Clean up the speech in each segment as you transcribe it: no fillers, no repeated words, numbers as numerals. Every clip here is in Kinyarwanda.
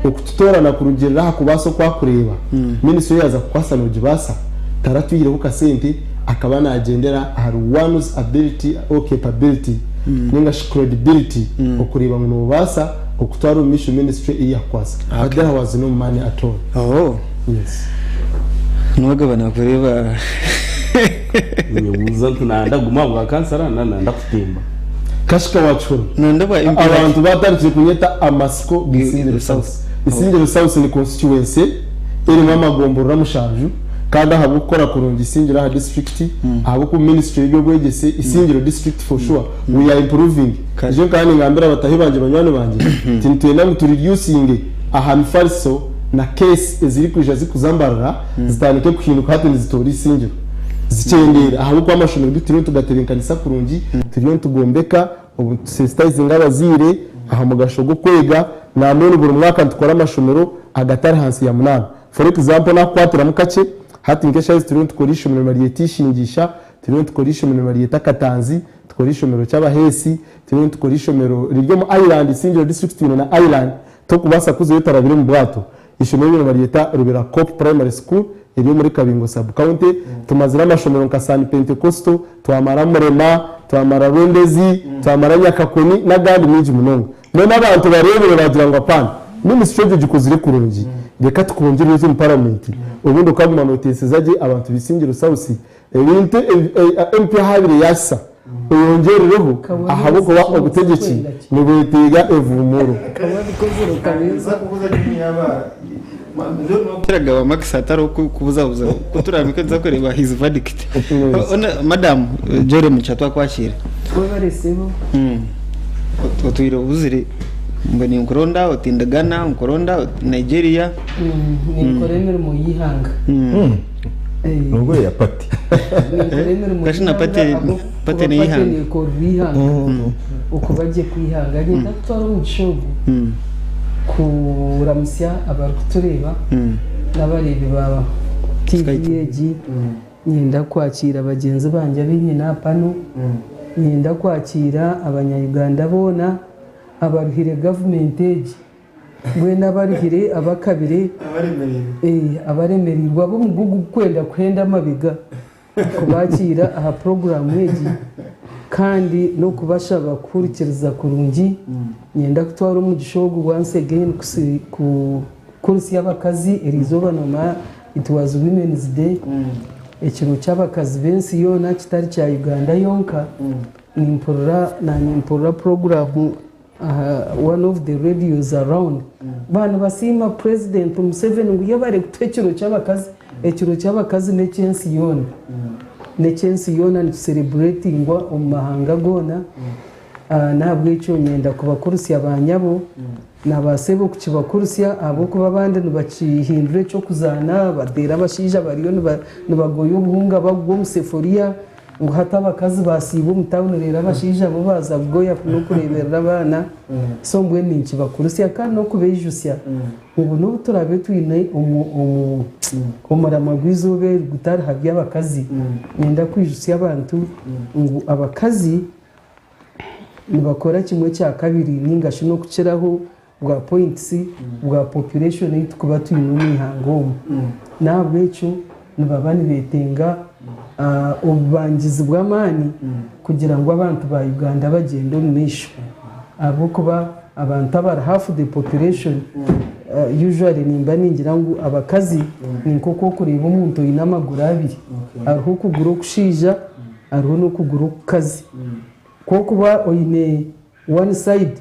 okututorana kurugirira hakubaso kwa kureba ministry yaza kwasana ujibasa taratuyire ukasente akaba nagendera hari one's ability or capability ninga credibility okureba mu basa okutwara mission ministry iyakwasa there was no money at all. Oh yes nwaga bana kureba uza tunanda guma bwa kansara nanda kutimba kashika wachuru ndaba abantu batarutse kunyeta amasiko bisinde south isinde south ni constituency iri mama gombora mushanju kandi habo gukora kurungi isingira ha district habo ku ministry yo gwegese isingiro district for sure we are improving je kandi ngambira batahi banje banywane banje tintuye na muturi reducing ahantu falso na case eziri kuja zikuzambarira zitanike kuhinduka hati nizitori isingiro zicendera ahabo kwa mashomero bitiriwe tugaterenkanisa kurungi turiyo tugombeka ubu sensitize abazire aha mugashogo kwega na none buri mwaka tukora amashomero agatari hansi ya 8 for example na kwatira mukace hati nkesha turiyo tukorisha mu mariyeti shingisha turiyo tukorisha mu mariyeta katanzi tukorisha mu cy'abahesi turiyo tukorisha mu riryo mu island single district na island to kubasa kuzo yotarabire mu bwato ishomero mu mariyeta rubera cop primary school iri muri Kabingo sub county tumazira amashomero nkasani Pentecostal twamara murema twamara Rwendezi twamara Nyakakoni na gandi miji munongo none abantu barebere bagira ngo apana ministry gikuzire kurungi reka tukongere zo mu parliament ubundi ukaguma notice zaje abantu bisingiro sausi ibintu MP habire yasa uyongerereho ahabo kuba ubutegeki nibutiga evumuro kababikozero kabeza kubuza kinyaba kiraga wa Max ataro kubuza kuturambika nzakoreba his verdict ona madam Jere muchatwa kwashira baresebo otwire ubuzire mbani nkoronda otindagana nkoronda Nigeria ni koremero mu yihanga nubwo ya pati kashina pati ni yihanga ni ko bihanga uko baje kwihanga ni ndatora mu gishogo kuramsya abarutureba n'abarebe baba TVG nyenda kwakira abagenzi banje b'inyina pano nyenda kwakira abanyayuganda bona abaruhire government age mwe n'abaruhire abakabire abaremerirwa bo mu gugu kwenda mabiga kubakira aha program age kandi no kubashaba kurikiriza kurungi nyenda kutwara mu gishogo once again ku kursi y'abakazi erizoba noma it was women's day ekiro cy'abakazi bensi yona kitari cya Uganda yonka nimpora program one of the radios around bana basima president Museveni ngo yabare kutekiro cy'abakazi ne chance yona ne chance yona ni celebrating wa umahanga gona nabwo icyo nyenda kubakurusya abanyabo nabasebo kukibakurusya abo kuba bande nubakihindure cyo kuzana badera bashija bariyo nubagoyo ubuhunga bagwo museforiya ngo hatabakazi basibo mutawune rera bashija bo baza bwoya no kureberera abana so mbwe ninki bakurusya kandi no kubejusya ubu no turabe twine umurama gwizobe gutari habya abakazi nyenda kwijusya abantu ngo abakazi nibakora kimwe cya kabiri ningasho no kuceraho bwa points bwa population yitu kuba tuyine umwihango nabwo icyo nibabani betenga ububangizi bw'amani kugira ngo abantu ba Uganda bagende mu misho abo kuba abantu abara half the population usually nimba ningira ngo abakazi ninko kureba umuntu inamaguru abiri ariho kuguru kushija ariho no kuguru kukazi ko kuba oyine one side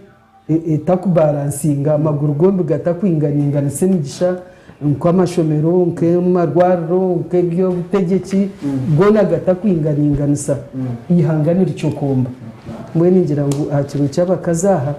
etakubalansinga amaguru gombi gatakwinganingana semigisha nkwamashomero nkemarwaro nkebyo butegeki gona gatakwinganinganisa ihanganira cyo komba mwe ningira ngo akiro cy'abakazaha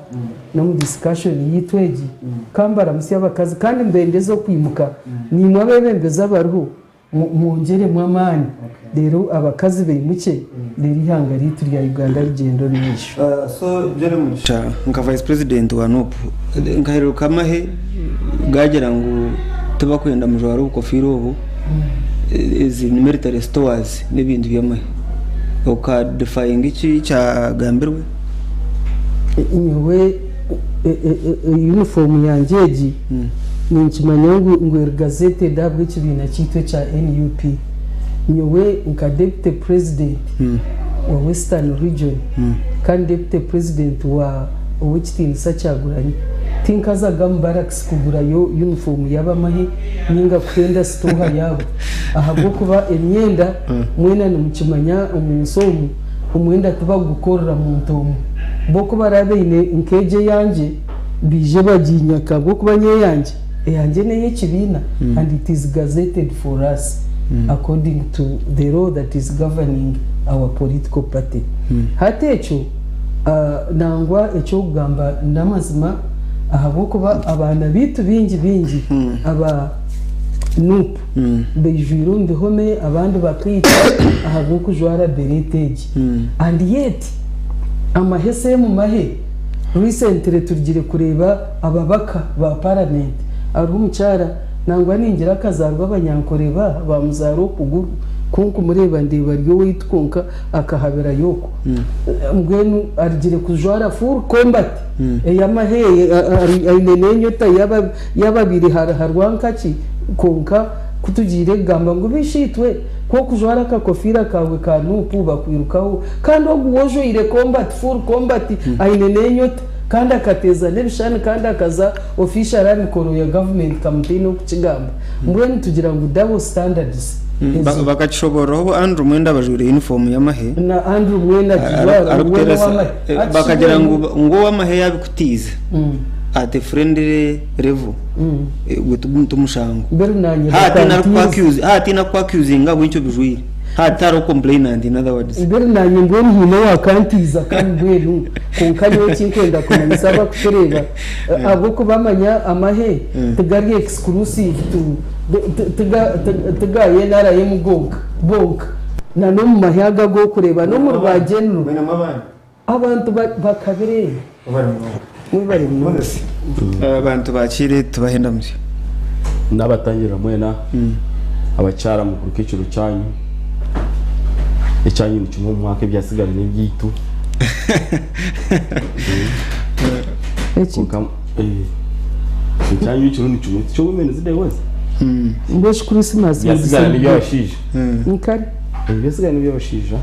no mu discussion yitweji kambara musi y'abakazi kandi mbende zo kwimuka ni mwabebembeza baruho mwongere mwamani rero abakazi beyimuke rero ihanga ritu rya Uganda rigendo risho so Jere mucha nka vice president wa NUP ngaheruka mahe gagera ngo tuba kwenda mujwaro ukofiro ubu izi military stores n'ibindi byamahe uka defying iki cya gambirwe iwe uniform yanjye ninkimanya ngo gazette dabwe kibina cyitwe cha NUP nyowe nka deputy president wa Western Region kandi deputy president wa Wichtinsa cyaguranye tinkazaga barracks kugurayo uniform y'abamahe ninga kwenda stoha yabo ahabwo kuba emyenda mwena nimukimanya umunsomu umwenda tuba gukorera mu ntomo boko barabeine nkeje yanje bije baginyaka bwo kuba nye yanje neye kibina and it is gazetted for us according to the law that is governing our political party hatecho nangwa echo kugamba ndamazima ahabo kuba abana bitu bingi aba NUP bejuru ndihome abandi bakita ahabo kujwara beretage and yet amahese mu mahe recently turigire kureba ababaka ba parliament ari umucara nangwa ningira kazarwa abanyankoreba bamuzaro kuguru kunku mureba ndiba ryo witkonka akahabera yoko mbwenu arigire kujwara full combat yamaheye aynenenyota yababiri harwankaki konka kutugire gamba ngo bishitwe ko kujwara ka kofira kawe ka NUP bakwirukaho kandi ogwojo ire combat full combat aynenenyota kandi akateza nebishani kandi akaza official amikoro ya government campaign okukigamba mbwenu tugira ngo double standards bakachoboroho Andrew mwenda bajure uniform y'amahe na Andrew mwenda kijwara bakagira ngo wamahe yabikutiza at a friendly level gutumushango hati na kwakuzinga bwicyo bijwire hataro complainant in other words ibere nanye mboni hino wakantiza kandi bwenu konkanyo kinkwenda kumanisaba kutereba abo kubamanya amahe tegari exclusive to tegaye naraye mugonga bonka na no mu mahyaga go kureba no mu rwagenro abantu bakabere mwibare mwese abantu bakire tubahenda muje nabatangira mwena abacara mu kiciro cyanyu icyanyu cyo mwaka byasigaranye byitu icyanyu cyo ni cyo wemene zide wose mbosh Christmas byasigaranye byashije nkari byasigaranye byashije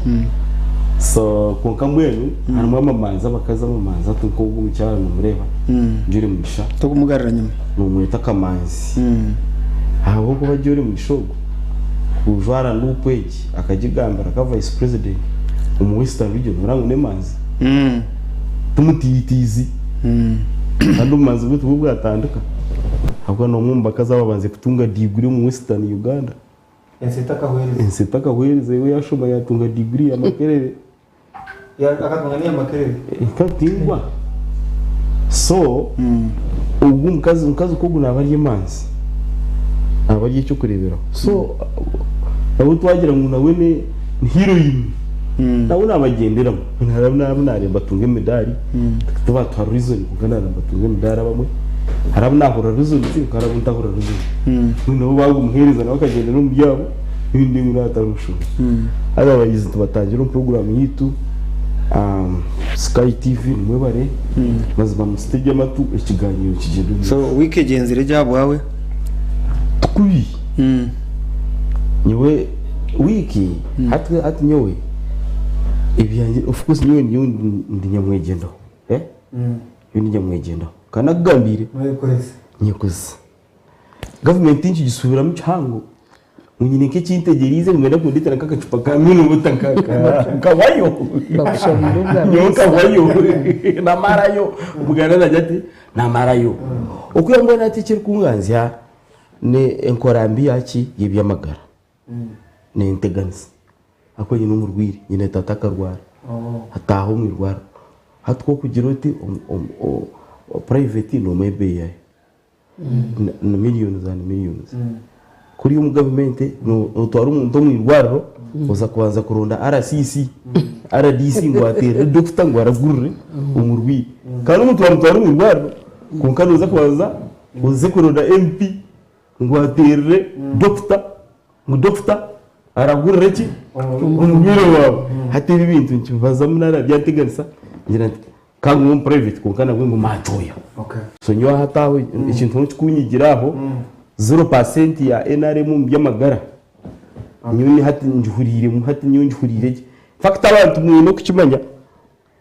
so konka mwenu harimo amamanza bakaza amamanza tuko mu cyaro mureba njuri mugisha to kumugarira nyuma numwita kamanzi aho ko bajyore mu ishogo kujwara n'upweki akagigambara ka vice president mu Western Region urangu nemanzi tumutitizi kandi umanzi bwo bwatanduka ahubwo no mwumba kazababanze kutunga degree mu Western Uganda ensitaka hweze we yashoma yatunga degree ya makerere akatunga ni amakerere ikatingwa so ubwo mukazi ko gunabari manzi abari cyo kurebera so abo twagira ngo nawe ni heroine nawe nabagenderamo naremba tunge medali tuba twarizon kugana batunge medali bamwe harabu nahora rizon karabu ntahora rizon nabo bagumuhereza nawe akagenda no mubyabo ibindi muratarusho aba bayizi tubatangira program yitu Sky TV mwebare mazima mustege matu ikiganiro kigendo so wikegenzire ryabwawe tukubi nyewe wiki hati nyewe ibyanjye of course nyewe ndi nyamwegendo ndi nyamwegendo kana gambire nyekoze government inchi gisubira mu cyango munyine ke cyintegerize mwenda kunditera kakacupa ka minu butankaka kawayo bakushabira nyo kawayo namarayo mugana najati namarayo okuya ngo natikira kunganzya ne enkorambi yaki yibyamagara ne integansi akoye no murwiri nyine tataka rwara hataho mu rwara hatwo kugira uti private no maybe ya na millions and millions kuri yo government no twari umuntu mu rwaro uza kubanza kuronda RCC RDC ngo atere doctor ngo aragurure umurwi kandi umuntu wari mu rwaro konkano uza kubanza uze kuronda MP ngo atere doctor mu doctor aragurure ki umubiro wawe hatiri ibintu nkibaza munara byateganisa ngira kandi mu private kunkana bwo majoya so nyo hataho ikintu cy'kunyigiraho 0% ya NRM by'amagara nyuni hati njihurire fact abantu mwino kukimanya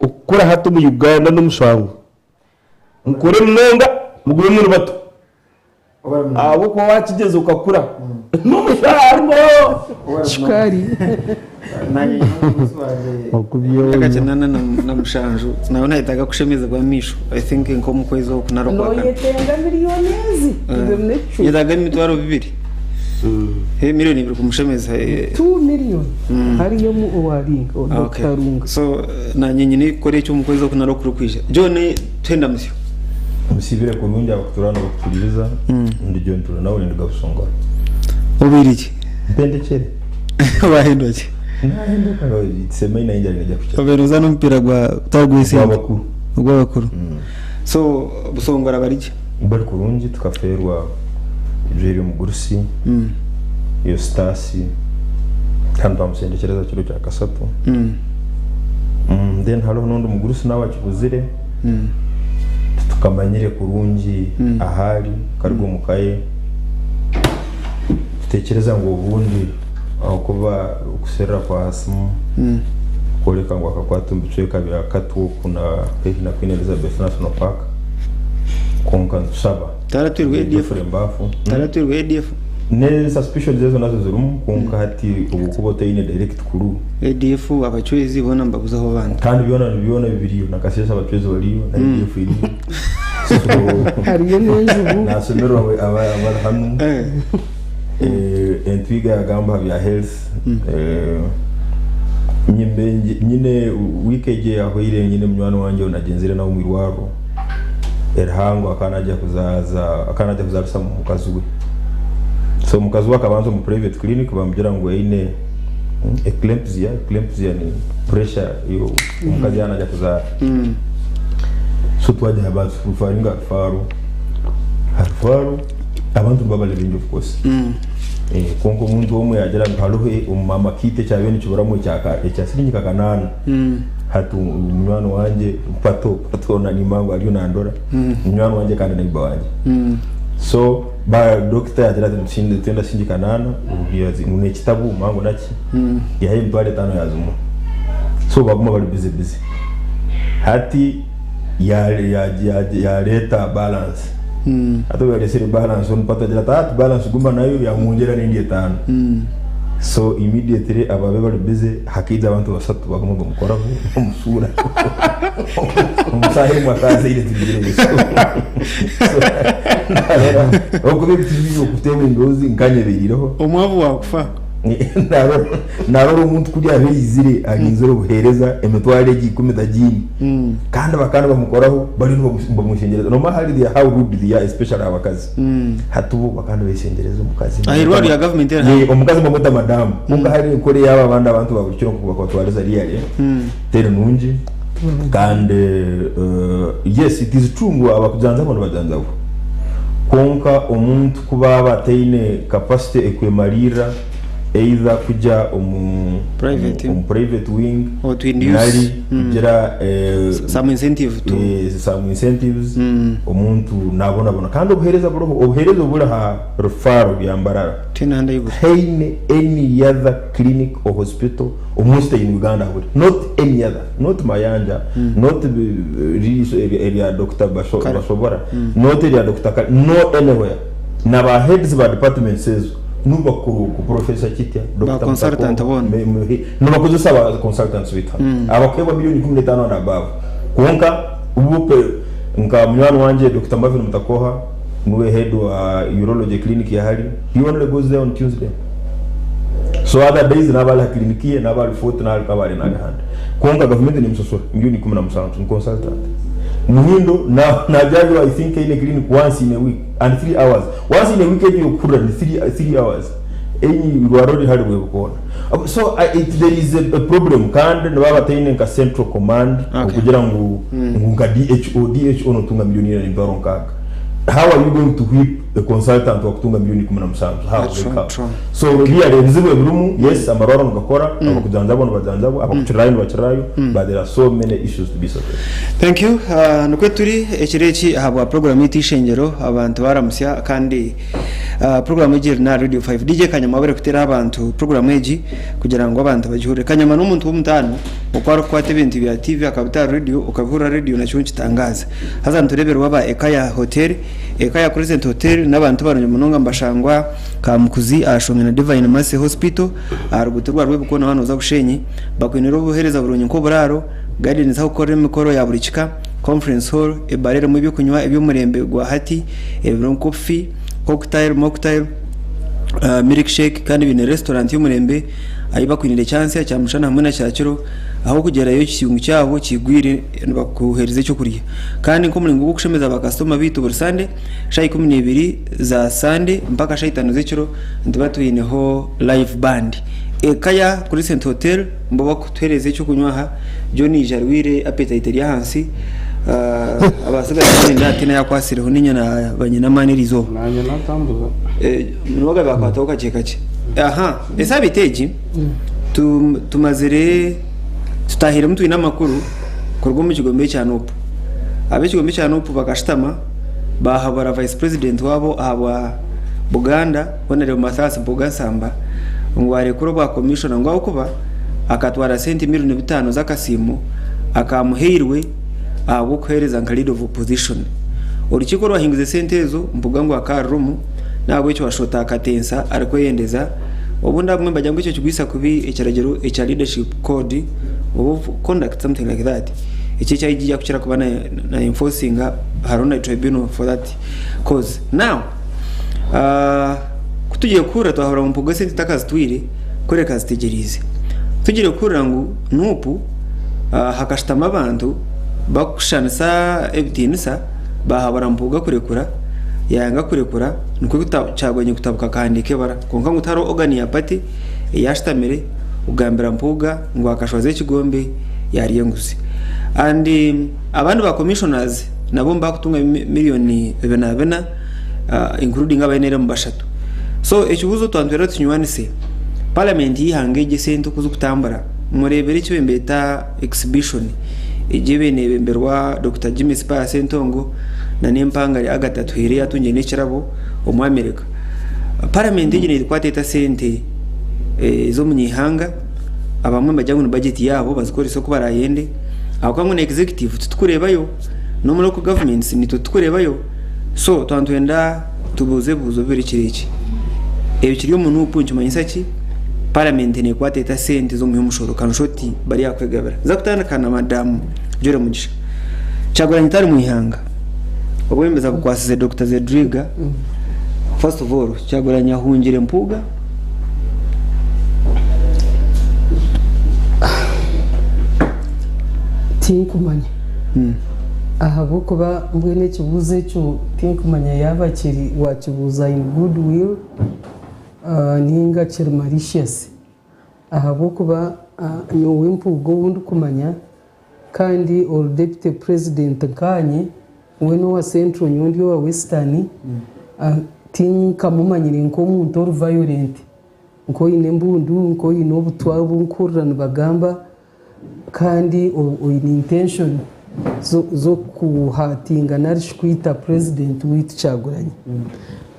ukora hato mu Uganda no mushango mukore mwenga mugure muri bato abo ko wakigeze ukakura no mushango shukari akachenana na mushanju nawe nahitaga kushemeza kwa misho I think nko mu kwezi wo kunaro kwa no yetenga miliyonezi yetaga mitwaro 2 miliyoni biri kumushemeza 2 million hariyo mu owaringa odokarunga so na nyenyine kore cyo mu kwezi wo kunaro kurukwisha John twenda musyo musibire ku rundi abaturana bakuturiza ndijo ntura nawe ndigabusonga ubiriki mpendekere bahindoke nahinduka itsema inanjye njya kucha oberuza no mpira gwa tagwise abakuru so busongora barije bari kurungi tukaferwa jeri mu gurusi iyo stasi kandi bamusendekereza kiro cya kasatu then halo n'undi mu gurusi nawe akibuzire tukamanyire kurungi ahari kargo mukaye tutekereza ngo ubundi aho kuba ukusera kwa asimu koleka ngo akakwatumbice kabira katu kuna na Queen Elizabeth National Park konka nsaba taratirwe ADF mbafu taratirwe ADF ne suspicion zezo nazo zirumu konka hati ubukubote ine direct kuru ADF abachwezi bona mbabuzaho bana kandi biona bibiriyo nakasesa abachwezi baliyo na ADF iri hariyo n'enjubu nasomero aba hanu entwiga yagamba bya health nyine wikeje aho ire nyine mwana wanje unagenzire na umwirwaro erhango akanajya kuzarusa mu kazuwe so mu kazuwe akabanza mu private clinic bamubwira ngo ine eclampsia ni pressure yo umukazi yanajya kuza so twaje abantu kufaringa faru abantu babale bingi of course konko umuntu omwe yagera haruhe umama kite cyabe ni kiburamo cyasirinyi kakanana hatu umwana wanje pato na nimango ariyo nandora umwana wanje kandi na iba wanje so ba doctor yagera tenda sinji kanana ubiyazi mune kitabu mango naki yahe mbale tano yazumu so baguma bari busy hati ya leta balance ato ya lesere balance on pata jela tat balance gumba nayo ya munjera n'indi 5 so immediately ababe bari busy hakiza abantu basatu baguma bamukora umusura umusahe mwakaze ile tibire so okubi tibiro kutema indozi nkanyebirireho umwavu wakufa naro umuntu kuri abizire aginzero buhereza emetwale gikumita jini kandi bakana bamukoraho bari no bamushengereza no mahali dia how rude dia especially abakazi hatubu bakana beshengereza umukazi ahirwa ya government ye umukazi bamuta madam munga hari kore yaba abandi abantu bagurikira kuba kwatwariza riyale tere nunji kandi yes it is true ngo abakujanza abantu bajanzaho konka umuntu kuba bateyine capacity ekwemarira either kuja private wing or to induce some incentive to some incentives umuntu nabona kandi obuhereza bura ha referral yambara tinanda yibu any other clinic or hospital almost in Uganda not any other not Mayanja not area Dr. Bashobora not area Dr. no anywhere naba heads of department says nuba ku professor Kitya Dr. consultant won nuba kuzusaba consultants with abakweba milioni 15 na above kuonka ubupe nka mwana wanje Dr. Marvin Mutakoha nuwe head wa urology clinic ya hali he only goes there on Tuesday so other days nabala clinic na bali foot na kabali na hand kuonka government ni msosoro milioni 15 consultant muhindo na jaji I think in a clinic once in a week and 3 hours once in a week you could 3 hours any you already had we go so there is a problem kandi baba taine ka central command kugira ngo nga DHO no tunga milioni ya ndoro nkaka how are you going to whip a consultant wa kutunga milioni 17 how so really nzibwe bulumu yes amarora ngakora abakujanjabo n'abajanjabo abakuchirayo n'abachirayo but there are so many issues to be solved. Thank you. Nukwe turi ekireki ahabwa program y'itishengero abantu baramusya kandi program y'igiri na Radio 5 DJ Kanyama bare kutera abantu program y'igi kugira ngo abantu bagihure Kanyama n'umuntu w'umutano ukwaro kwate ibintu bya TV akabita radio ukavura radio na cyo kitangaza haza nturebera waba Ekaya Hotel Ekaya Crescent Hotel n'abantu barunye munonga mbashangwa kamukuzi ashonga na Divine Mercy Hospital aruguterwa rwebukona hano za bushenyi bakwinero buhereza burunye ko buraro guidance za ukore mikoro ya burikika conference hall ebarere mu byo kunywa ibyo murembe gwa hati ebron coffee cocktail mocktail milkshake kandi bine restaurant y'umurembe ayiba kwinire chance ya mushana hamwe na cyaciro aho kugerayo kiyungu cyabo kigwire bakuhereze cyo kuriya kandi ko mulingo gushemeza abakastoma bitu bursande shayi 12 za sande mpaka shayi 5 z'ikiro ndibatuyineho live band Ekaya Crescent Hotel mboba kutwereze cyo kunywa ha Johnny Jarwire appetite ya hansi abasigaye ndatina yakwasireho ninyana banyina manirizo nanye natambuza mwoga bakwatoka chekache aha esa biteji tumazire tutahire mtu ina makuru kurwo mu kigombe cya NUP ab'ikigombe cya NUP bakashitama bahabara vice president wabo aba Buganda bonere Mathas Mpuuga Samba ngware kuro ba commissioner ngwa ukuba akatwara senti milioni 5 z'akasimu akamuhirwe abo kwereza nka lead of opposition urukiko rwahinguze sentezo Mpuuga ngo akarumu nabo cyo bashota akatensa ariko yendeza ubundi amwe bajya ngo cyo kigwisa kubi icyaragero icya leadership code of conduct something like that iki cyajya kucira kubana na enforcing harona tribunal for that cause now kutugiye kura twahora mu Mpuuga senti takazitwire koreka zitegerize tugire kura ngo NUP hakashitama abantu bakushanisa ebitinisa bahabara Mpuuga kurekura yanga kurekura nuko cyagwanye kutabuka kandike bara konka ngutaro organi ya party yashtamere ugambira Mpuuga ngo akashwaze kigombe yari yenguze and abantu ba commissioners nabo mbakutunga miliyoni 7 including abayenere mubashatu so ekibuzo twantwera tunywanise parliament yihangeje sento kuzukutambara murebere cyo bembeta exhibition igibe nebemberwa Dr. Jimmy Spa Sentongo na nempanga ya gatatu hire yatunje n'ikirabo mu America parliament igine kwateta sente zo munyihanga abamwe bajyangu na budget yabo bazikora isoko barayende akwamwe na executive tutukurebayo no muri local governments ni tutukurebayo so twantwenda tubuze buzo biri kiriki ebikiriyo mu NUP ncyumanyisaki parliament ne kwateta sente zo mu mushoro kanshoti bari yakwegabira zakutandakana madamu jore mugisha cyaguranye tari mu ihanga obwembeza bukwasize Dr. Zedriga first of all cyaguranye ahungire Mpuuga tinkumanya ahabo kuba mbwene kibuze cyo tinkumanya yabakiri wakibuza in goodwill ninga kiri malicious ahabo kuba no Mpuuga wundi kumanya kandi all deputy president kanye weno wa central nyundi wa western tinkamumanyire nko umuntu or violent nko ine mbundu nko ino butwabu nkurana bagamba kandi in intention zo kuhatinga narishkwita president witu cyaguranye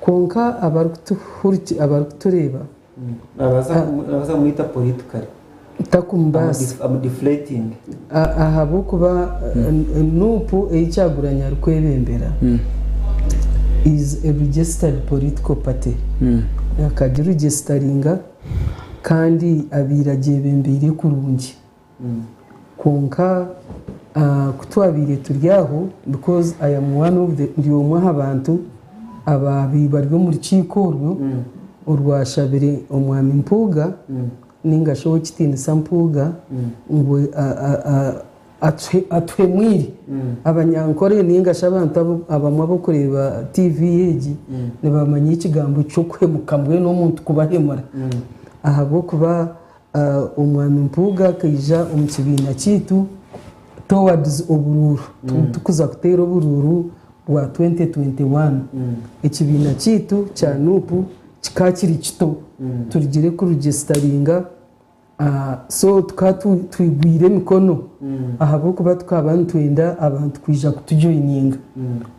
konka abarutureba abaza muita politically takumbasi am deflating ahabo kuba NUP ecyaguranya rukwebembera is a registered political party yakadi registeringa kandi abiragiye bembere kurungi konka kutwabire turyaho because I am one of the ndiomwa abantu ababi baryo muri kikoryo urwashabire omwami Mpuuga ninga show kitini Mpuuga ngwe atwemwiri abanyankore ninga shabantu abamwe bo kureba TV yeji nibamanye ikigambo cyo kwemukamwe no muntu kubahemura ahabo kuba umwami Mpuuga kija umukibina kitu towards obururu tukuza kutera obururu wa 2021 ekibiina kitu kya NUP kikakiri kito turigire kuregisteringa so twigwire emikono ahabwokuba tukaba nitwenda abantu kwija kutujoininga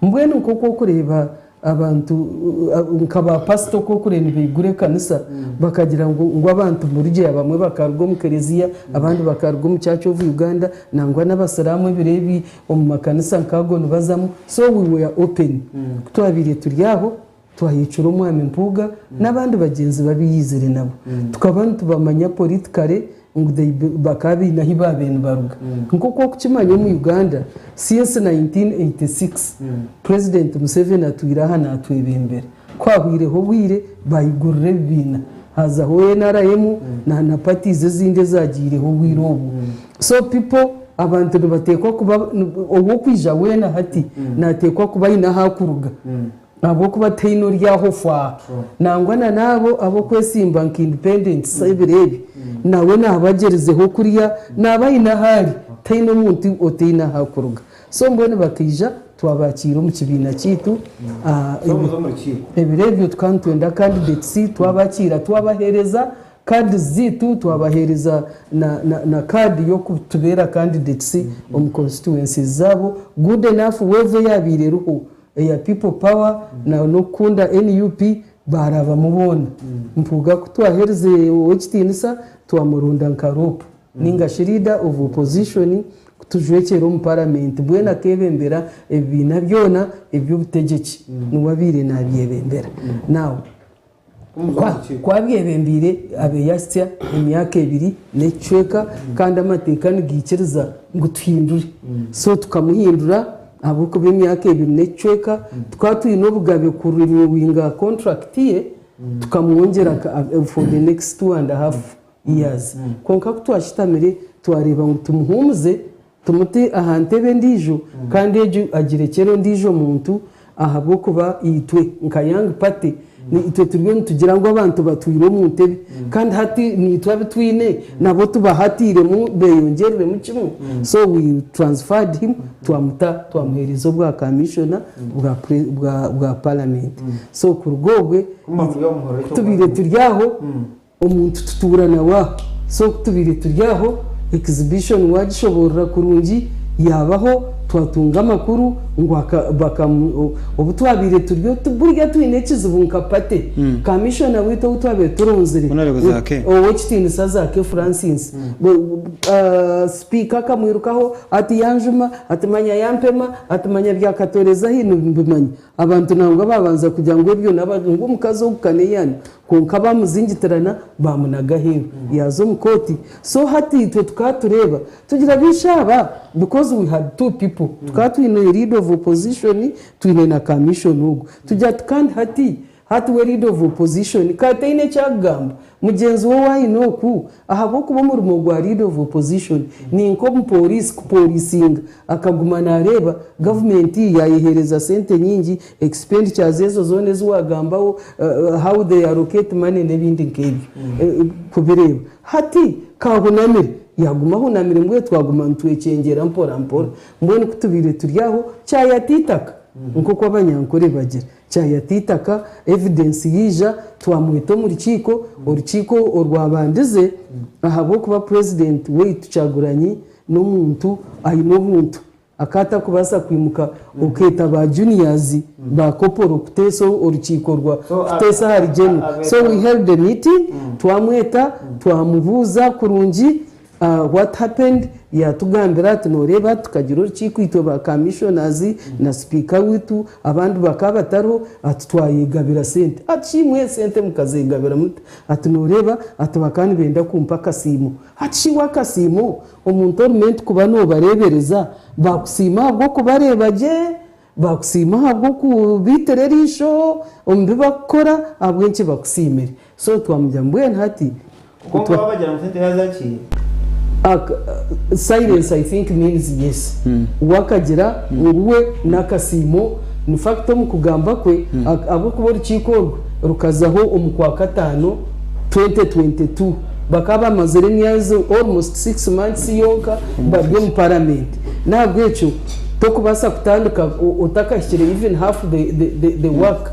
mbwenu nk'oku kureba abantu nkaba pasito ko kureba nibigure kanisa bakagira ngo abantu muri bamwe bakaruga mu kereziya abandi bakaruga mu Church of Uganda nangwa n'abasalamu ebirebi omu makanisa nkago nibazamo so we were open twabire turyaho twahicura umwami Mpuuga n'abandi bagenzi babiyizere nabo tukaba tubamanya politikare ngo bakabi nahi babene baruga nk'uko kukimanya mu Uganda since 1986 President Museveni atwira hana atwebembera kwahwireho bwire bayigurire bibina haza hoye NRM na parties zinde zagireho bwirobo so people abantu batekwa kuba owo kwija wena hati natekwa kuba ina hakuruga abo kuba teino ryaho fa nangwa na nabo abo kwesimba independent sabirebi nawe nabagerezeho kuriya nabayina hari teino muntu oteina hakuruga so mbone bakija twabakira mu kibina kitu ebirebyo twantwenda candidates twabakira twabahereza kadi zitu twabahereza na kadi yo kutubera candidates mu constituencies zabo good enough weve yabireruho ya people power na nokunda NUP baraba mubona Mpuuga kutwahereze wokitinisa twamurunda nkaropo ninga shirida of opposition kutujwekera mu parliament bwena kebembera ebina byona eby'ubutegeki nuwabire nabyebembera now kwa byebembire abe yasya emyaka 2 necweka kandi amateka nigikiriza ngo tuhindure so tukamuhindura abo ko b'imyaka 2 necweka twatuye n'obugabe ku renewinga contract ye tukamwongera for the next 2.5 years konka kutwashitamire twareba ngo tumuhumuze tumuti ahantebe ndijo kandi ejo agirekero ndijo muntu ahabwo kuba itwe nka young party ni itwe turwe tugira ngo abantu batwire mu ntebe kandi hati ni twabe twine nabo tubahatire mu beyongerere mu kimwe so we transferred him twamuhereza bwa commissioner bwa parliament so kurugogwe tubire turyaho umuntu tuturana wa so tubire turyaho exhibition wagishobora kurungi yabaho twatunga amakuru ngo obutwabire turyo tuburya twine kizubunka pate commissioner wito utwabe turonzere owo kitinisa zake Francis speaker kamwirukaho ati yanjuma atimanya yampema atimanya byakatoreza hino mbimanya abantu nangwa babanza kugira ngo ebyo nabago mukazo ukane yani konka bamuzingitirana bamunaga hewe yazo mukoti so hati twe tukatureba tugira bishaba because we had two people tukatwine leader of opposition twine na commission ugo tujya kandi hati we leader of opposition kateine cyagamba mugenzi wo wayinoku ahabo kuba mu rumo rwa leader of opposition ni nko police kupolisinga akagumana areba government yayihereza sente nyingi expenditure zezo zone zwagambaho how they allocate money nebindi nkebi kubireba hati kahunamire yagumaho namire mbwe twaguma ntwekengera mpora mbone kutubire turyaho cyayatitaka nko kwa banyankore bagira cyayatitaka evidence yija twamuhito mu urukiko orwabandize ahabo kuba president we tucaguranyi n'umuntu ayino buntu akata kubasa kwimuka uketa ba juniors ba koporo kuteso urukiko rwa kutesa hari jeno so we held the meeting twamweta twamubuza kurungi what happened ya tugambira tunoreba tukagira urukiko ito ba commissioners na speaker witu abandi bakabataro atwayegabira sente atshimwe sente mukazegabira muti atunoreba atubakani benda kumpa kasimo atshiwa kasimo umuntu orment kuba no barebereza bakusima bwo kubareba je bakusima bwo kubitererisho umbi bakora abwenki bakusimire so twamujya mbwe hati kuko babagira mfite yazaki silence I think means yes wakagira nguwe nakasimo in fact mu kugamba kwe abo kubora ikiko rukazaho umukwa 5 2022 bakaba mazere niyazo almost 6 months yonka babye mu parliament nabwo echo tokubasa kutandika utakashyira even half the work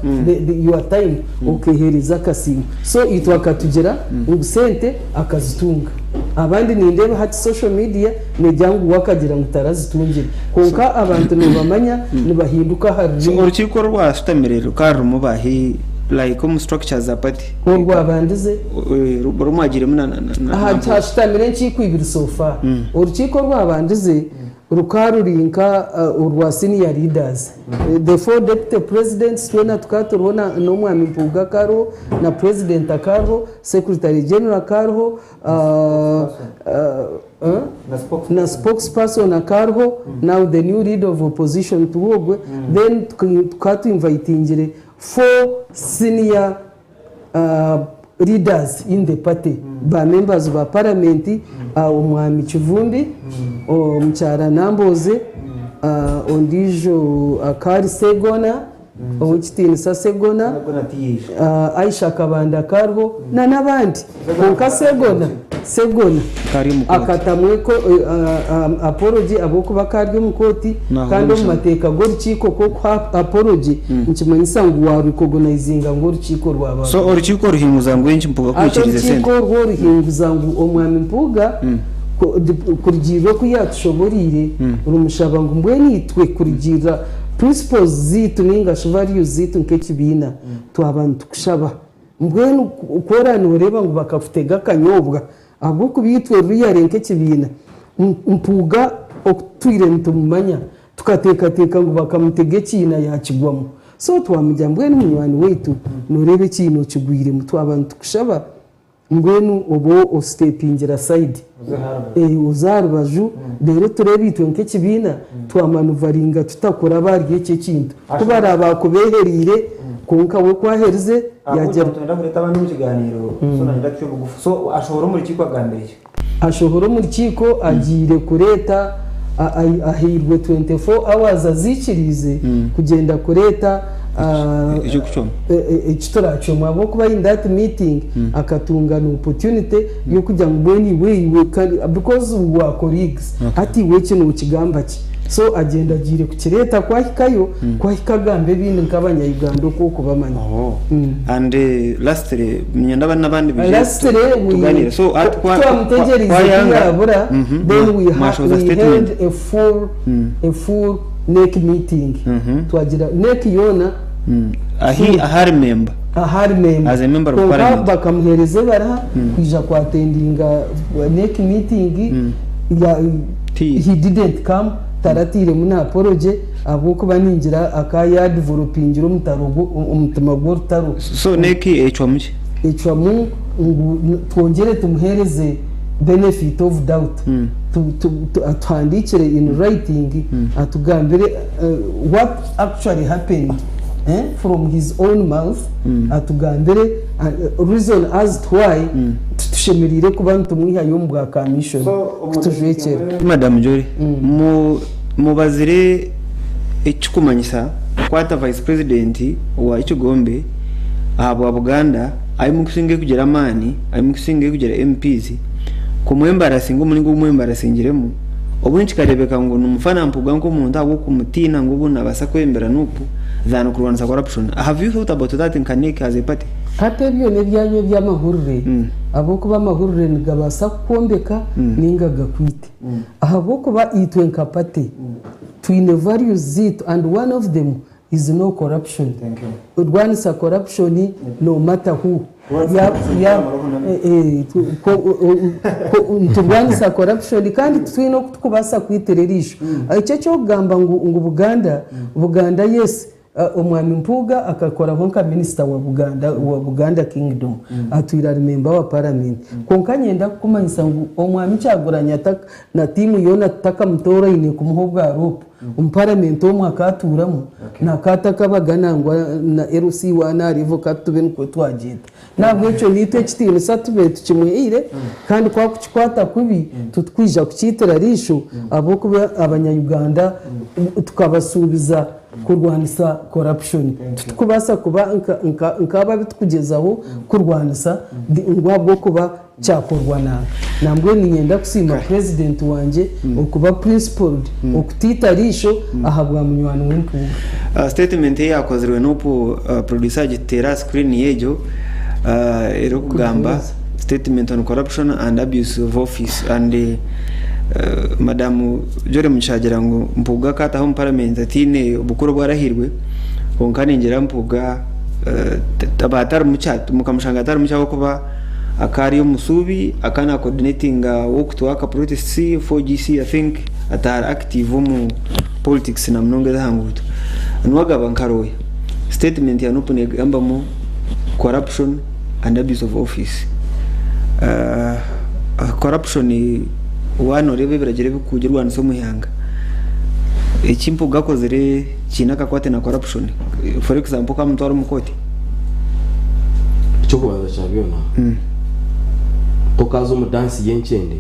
your time ukehereza akasimu so itwa katugera ubusente akazitunga abandi nindeba hati social media nejyangu wakagira ngo tarazitungira konka abantu nibamanya nibahinduka hari urukiko rwasutamirero karumubahi like structures apati urwa bandize rumagire hashitamire nkikwibira sofa urukiko rwabandize rukarurinka urwa senior leaders the four deputy presidents twena tukaturona n'umwami Mpuuga karo na president akaro secretary general karo na spokesperson akaro now the new leader of opposition tuwogwe then tukatu invitingire four senior leaders in the party ba members ba parliament umwami Kivundi omukyara Namboze ondijo akari Segona owekitiinisa Segona Aisha Kabanda karho na nabandi konka Segona akatamweko apology abokuba karyo mukoti kandi mu mateka go rukiko ko apology nkimanyisa ngo wa recognizinga ngo rukiko rwaba so urukiko ruhinguza ngo enshi Mpuuga kwikirize sente urukiko rwo ruhinguza ngo omwami Mpuuga kurigirwa ko yatushoborire urumushaba ngo mbweni itwe kurigira principles zitu ninga values zitu nk'ekibina twabantu kushaba mbweni ukorana ureba ngo bakafutega kanyobwa ahubwo kubitwe ruyare nk'ekibina Mpuuga okutwire ntumumanya tukateka ngo bakamutege kina yakigwamo so twamujya mbweni munywani wetu norebe kino kigwire mutwa abantu kushaba mbwenu obo ostepingira side uzarubaju rero turebitwe nk'ekibina twamanuvaringa tutakora barye cyo kintu kubara abakubeherire konka we kwaherize yagera tunda kureta abantu mu kiganiro so nanda cyo bugufu so ashobora muri kiko agambeye ashobora muri kiko agire kureta ahirwe 24 hours azikirize kugenda kureta ikitora mwabo kuba in that meeting akatungana opportunity yo kujya mbweni we because we are colleagues ati we kino ukigamba ki so agenda agire kukireta kwahikayo kwahikagambe bindi nk'abanya Uganda kuko bamanya and lastly myanda nabandi tuganire so at kwa yabura then we held a full NEC meeting twagira NEC yona ahari member as a member of parliament bakamuhereze bara kwija kwatendinga NEC meeting he didn't come taratire muna apology abuko baningira akaya developing umutarugo umutima gw'urutaro so NEC echwamu twongere tumuhereze benefit of doubt atwandikire in writing atugambire what actually happened from his own mouth atugambire reason as to why tushemirire kuba ntumwihayo mbwa commission kutujwekera madam Jori mubazire ekikumanyisa kwata vice president wa Ikigombe abo Buganda ayimu kusinge kugera mani ayimu kusinge kugera MPs kumwembara singo muningo kumwembara singiremo obunchi karebeka ngo numufana Mpuuga ngo umuntu abo kumutina ngo ubuna basa kwembera NUP than kurwanza corruption. Have you thought about that in Kaneke as a party? Hata byo nebyanyo by'amahurure abo kuba amahurure ngabasa kukombeka ninga gakwite ahabo kuba itwe nkapate twine values zit and one of them is no corruption. Thank you. One is a corruption no matter who. Ntubwanisa corruption kandi twino kubasa kwitererisho icyo cyo gamba ngo Buganda yes omwami Mpuuga akakora nka minister wa Buganda Kingdom atwira remember wa parliament konkanyenda kumanyisa ngo omwami cyaguranya na timu yona taka mutora ine kumuhobwa rope umparliament omwaka aturamo nakataka baganangwa na RC wana rivo katube nko twagenda nabwo cyo nitwe kitino satube tukimwire kandi kwa kuchikwata kubi tutkwija kuchitira risho abo kuba abanyayuganda tukabasubiza kurwanisa corruption tukubasa kuba nkaba bitukugezaho kurwanisa ngwabwo kuba cyakorwa nabi nambwe ninyenda kusima president wanje okuba principled okutita risho ahabwa munywano w'Empuuga. Statement yakozwe n'upo producer gitera screen yejo ero kugamba statement on corruption and abuse of office and Madam Jore Muchagira ngo Mpuuga kata home parliament atine bukuru bwarahirwe konkane ngera Mpuuga tabatar muchat mukamushanga tar muchat kuba akari umusubi akana coordinating work to aka protest for GC I think atar active mu politics na mnonge hanguto anwaga bankaroya statement ya NUP negamba mu corruption and abuse of office corruption wano rebe biragere kugirwa nso muhanga Mpuuga kozere kinaka kwate na corruption for example kama mtu ari mukoti cyo kubaza cyabyona tokazo mu dance yenchende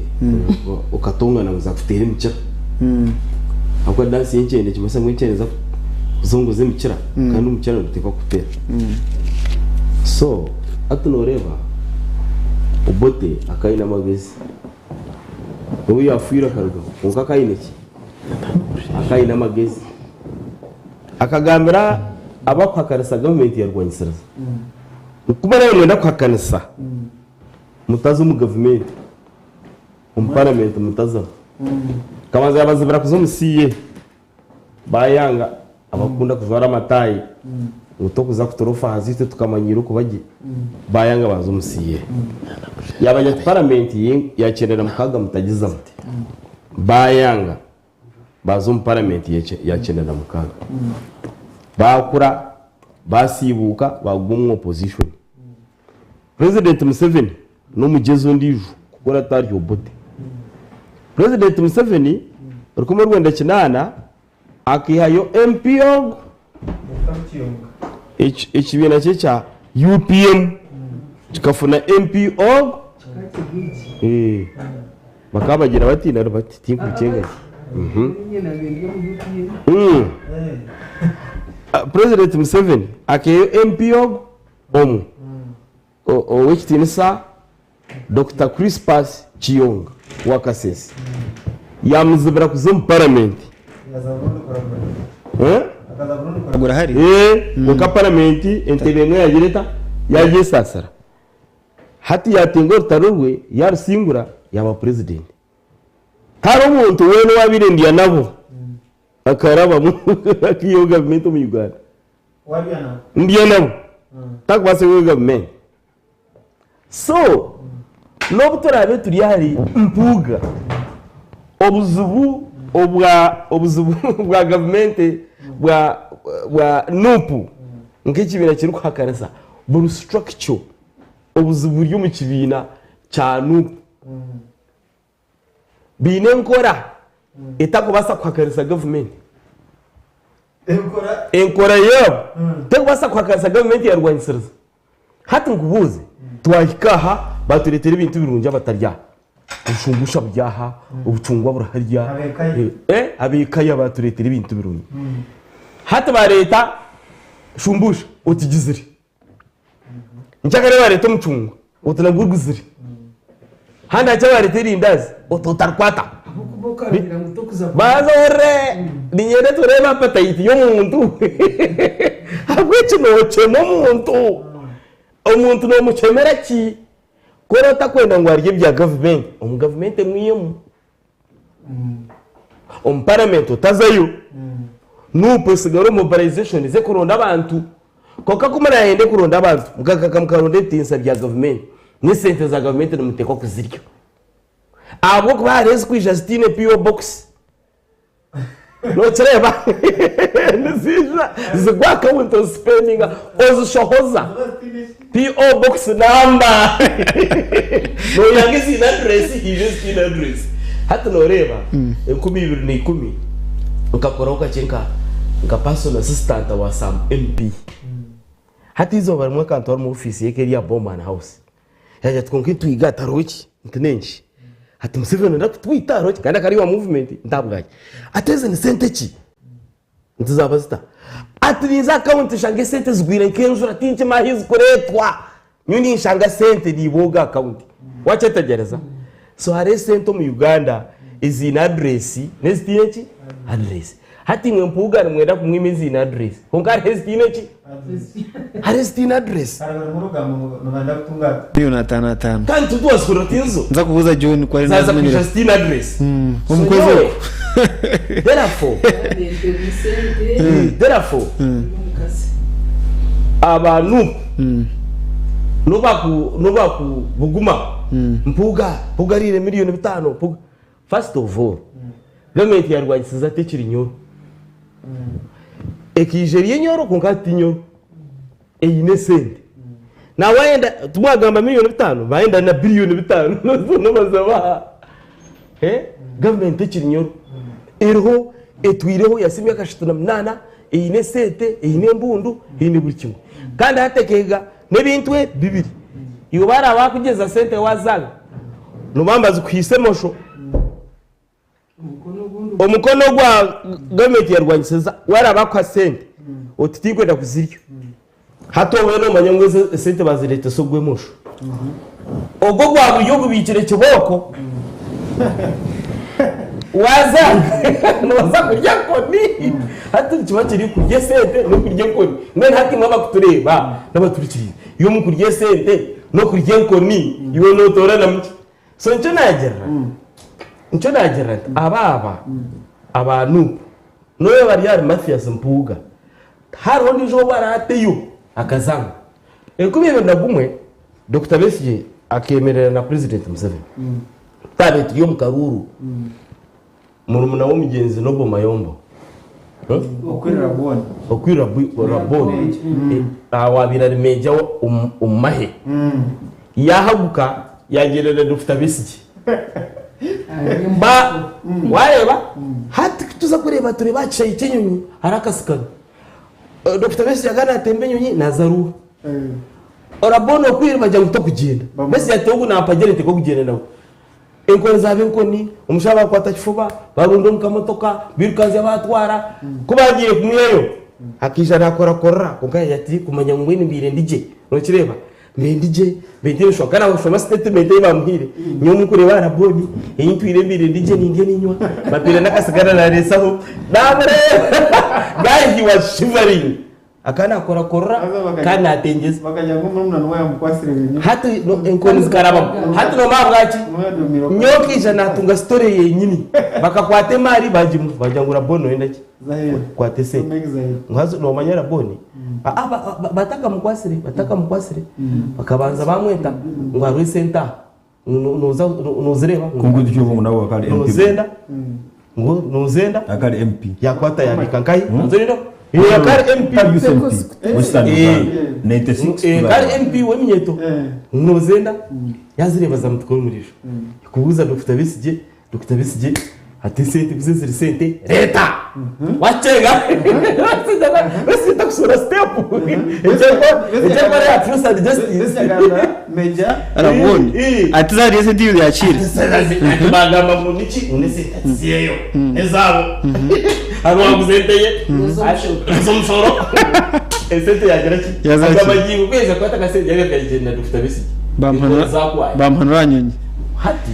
ukatongana muzakutera imikira akwa dance yenchende kimasa ngwenchereza kuzunguza imikira kandi umukira utekwa kutera so atunoreba ubote akaina magezi ubu yafuira karugo unka kaineki akaina magezi akagambira abakwakarisa government ya Rwanda kuba rero mwenda kwakanisa mutazo mu government mu parliament mutazo kamaze abazibira kuzomusiye bayanga abakunda kujwara amatayi utokuza kutorofa hazite tukamanyira uko bagiye bayanga bazomusiye yabanya parliament yakenera mukaga mutagiza muti bayanga bazo mu parliament yakenera mukaga bakura basibuka bagumwe opposition President Museveni no mugezo ndiju kukora tari obote President Museveni rukomo Rwanda kinana akihayo MPO ekibina cyecha UPM kikafuna MPO bakabagira batina bati tinkucenga President Museveni akihayo MPO omu owekitinisa Dr. Crispus Chiyonga wakasesi yamuzibira kuzo mu parliament agora hari muka parliament entebemwe yagireta yagiye sasara hati yatengo tarurwe yarusingura yaba president hari umuntu wene wabirendiya nabo akaraba mu akiyo government mu Uganda wabiyana ndiye nabo takubase we government so nobuturabe turi hari Mpuuga obuzubu bwa government bwa NUP nk'ikibina kiri kuhakarasa buru structure obuzubu ryo mu kibina cya NUP bine nkora itakubasa kuhakarasa government enkora yo takubasa kuhakarasa government ya Rwanda hati ngubuze twahikaha baturetera ibintu birunja batarya ubushungusha byaha ubucungwa buraharya abikaye baturetera ibintu birunja hati ba leta shumbusha utigizire nchaka rero leta mucungwa utanagurguzire handa cha ba leta rindazi utotarkwata baza ore ninyere tureba patayiti yo muntu abweche no chemo muntu omuntu no muchemera ki kora takwenda ngo arye bya government government mwiyemu parliament tazayo NUP sigaro mobilization ze kuronda abantu koka kumara yende kuronda abantu mugaka mukaronde tinsa bya government ni sente za government n'umutekwa kuziryo abo kwa rezi ku Justine PO box no treba nzija zigwaka winto spending ozushohoza PO box number no yangisi na address hije na address hata no reba 10 ukakora ukachenka personal assistant wa Sam MP hati hizo barimwe kantor mu office yake ya Bowman House yaje tkonkitu igata rochi ntenenshi hati Museveni ndakutwita rochi kandi kari wa movement ndabwaje ateze ni sente ki ntizabazita atiriza account shange sente zgwire nkenzura tinche mahizi koretwa nyuni shanga sente diboga account wachetegereza so hari sente mu Uganda izina address nezitiye ki address hati mwe Mpuuga mwenda kumwima izina address konka rezitiye ki Arrestin address. Hiyo na tana. Kandi tutwasura tinzo. Nza kubuza John kwa nini sasa Arrestin address. Umkwezo. Therefore. Aba NUP. Nobaku buguma. Mpuuga rire miliyoni 5. First of all. Government yarwanyisiza tekiri nyoro. Ekijeriye nyoro konkati nyoro. Eyine sente na waenda tumwagamba miliyoni 5 baenda na billioni 5 no bazaba government ekirinyoro eriho etwireho yasimya kashituna mnana eyine sente eyine mbundu eyine buri kimwe kandi hatekega nebintu bibiri iyo bara bakugeza sente wazanga nubambaza kwisemosho omukono gwa government yarwanyisiza wara bakwa sente otitikwenda kuziryo hato weno manyangweze sente bazirete sogwe musho ogo gwa buyogo bikire kiboko waza noza kurya koni hati kiba kiri kurya sente no kurya koni none hati mwaba kutureba n'abaturikiri iyo mu kurya sente no kurya koni iwe no torana muki so nco nagira abantu noye bari yari Mathias Mpuuga haro nijo barateyo akazanga ekubebe ndagumwe Dr. Besigye akemerera na President Museveni tabe turiyo mukaruru murumuna wo mugenzi Nobo Mayombo okwira rabone awabira meja ummahe yahaguka yagerera Dr. Besigye ba wareba hati tuza kureba tureba cyayi cyenyunyu harakasikana Dr. Besigye agana atembe nyunyi nazaru orabono kwira bajya guto kugenda Besigye atogu na pagerete ko kugenda nawe enkoni zabe nkoni umushaba kwata kifuba barundo mukamotoka birukaze abatwara kubagiye kumweyo akija nakora konka yati kumanya ngwini mbire ndije no kireba ndije bende shokana shoma statement bamuhire nyo mukureba na bodi eyintwire mbire ndije ninge ninywa bapira nakasigara na resaho dabure guys he was shivering akana akora kana atengeza bakajya ngumuna no yamukwasire binyi hati enkoni zikaraba hati no mabwaci nyokija natunga story yenyini bakakwate mari bajimu bajangura bono endaki kwate se ngazo no manyara boni bataka mukwasire bakabanza bamweta ngwa center nozireba kungudu cyo nawo akali MP nozenda nozenda akali MP yakwata yabikankai nzorero yakari MP Western 96 kari MP weminyeto nozenda yazireba za mutukoro murisho kubuza Dr. Besigye ati sente bizizira sente leta wachenga basita kusura step ejeko ya trust and justice meja araboni atiza rese ndiyo yachira bagamba muniki unese atiyeyo ezabo arwaguzenteye azomshoro esente yageraki abagiye kweza kwata kasente yagakagenda Dr. Besigye bampanura nyonyi hati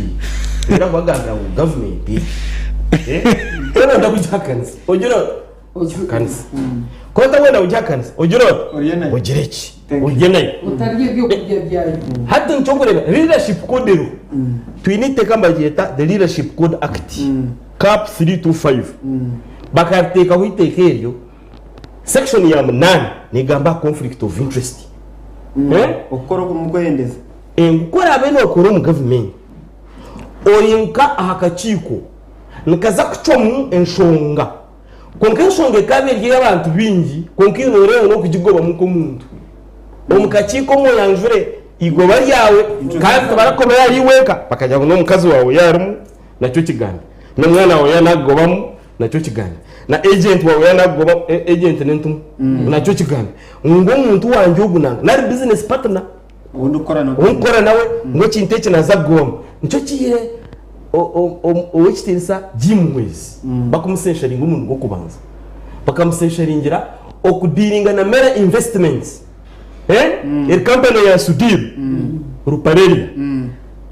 era baganga government Eno ndabujakanisa ojiro kanisa konta wena ujakanisa ojiro ojirechi ojenayo utarye byo kujya byayo hati nchokureba leadership code ro twinite kamba yeta the leadership code act cap 325 bakateka witekeryo section ya 8 nigamba conflict of interest okoro kumukwendeza ngukora bene okoro mu government orinka ahakachiko nikaza kuchomu enshonga konke enshonga kabiri y'abantu bingi konke norero no kugigoba muko muntu omukachiko mo yanjure igoba yawe kandi barakomera yiweka bakajya no mukazi wawe yarmu nacyo kiganda n'umwana wawe yanagobamo nacyo kiganda na agent wawe yanagoba agent nentum nacyo kiganda ngo umuntu wanje ugunanga nari business partner ukora nawe ngo kinteke nazagoma nicyo kiye owekitinsa jimwezi bakumusensharinga umuntu go kubanza bakamusensharingira okudiringa na mera investments company ya Sudir Ruparelia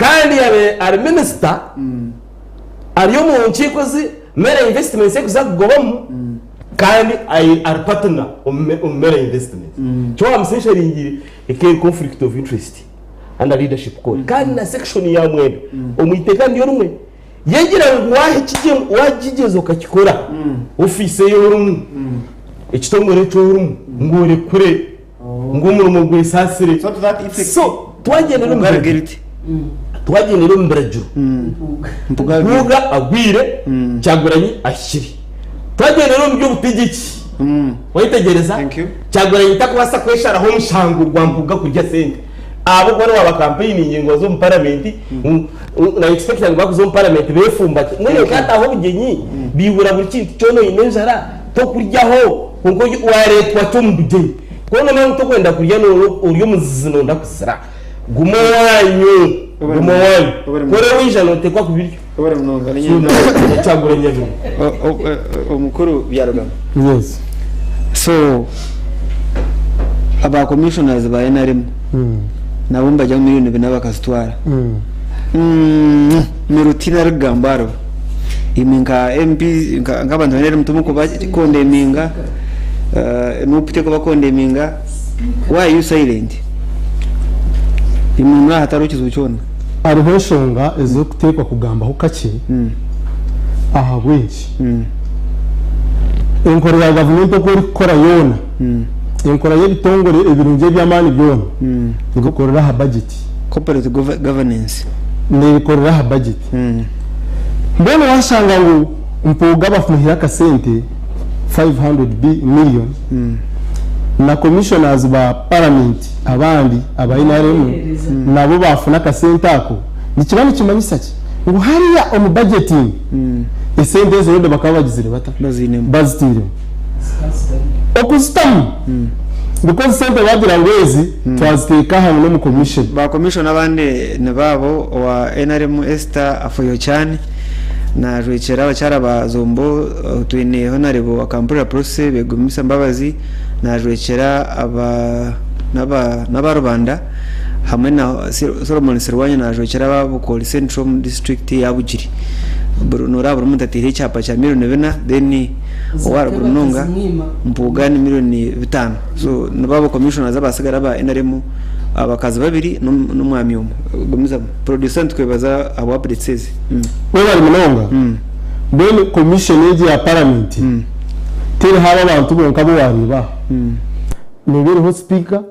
kandi yabe ari minister ariyo mu nkiko zi mera investment se kuzagobamo kandi ari partner mera investment cyo amsesharingire eke conflict of interest and leadership code kandi na section ya mwene umwiteka ndiyo rumwe yegira ngo wajigeze ukakikora office yo rumwe ekitongore cyo rumwe ngore kure ngumuru gwesasire so twagendera umbaragiriti twagendera umbarajuru Mpuuga agwire cyaguranye ashyiri twagendera mu by'ubutegeki wayitegereza cyaguranye takwasa kweshara ho mushango rwa Mpuuga kujya sente abo bone waba campaign ingingo zo mu parliament na expect ngo bakuzo mu parliament befumba mwene kata aho bugenyi bibura buri kintu cyono inenjara to kuryaho kuko waretwa cyo mu bugenyi kono mangu to kwenda kurya no uriyo muzino ndakusira gumo wanyu kore wijano tekwa kubiryo obare mnonga ni cyagura nyaje omukuru byarugama yes so aba commissioners ba NRM nabo mbajya mu miliyoni bina bakastwara mirutina rugambaro iminga MP ngabantu NRM tumuko bakondeminga n'upite ko bakondeminga why you silent imunwa hatarukizo cyona Ahabwenshonga ezo kutekwa kugamba ho kake Ahabwenshi enkora ya government ko ikora yona enkora y'ibitongore ibirunje by'amani byona bigokorera ha budget corporate governance nikorera ha budget mbona washanga ngo Mpuuga bafuhira ka sente 500 million na commissioners ba parliament abandi abayinaremu nabo bafuna ka sente ako nikibani kimanyisa ki ngo hariya on budgeting esente zo ndo bakaba bagizire bata bazitire okustam because sente bagira ngwezi twaziteka hamwe no mu commission ba commission abandi nababo wa NRM Esther afoyo cyane na rwekera bacyara bazombo twine honorable akampura process begumisa mbabazi na rwekera n'abarubanda hamwe na Solomon Serwanya na rwekera babukora Central District ya Bugiri Bruno mutatire cyapa cya miliyoni 4 then wara Brunonga Mpuuga ni miliyoni 5 so nababo commissioners abasigara ba NRM abakazi babiri n'umwami umwe gumiza producent kwebaza abo updates we bari munonga bene commission ya parliament tere haba abantu bonka bo wariba nibereho speaker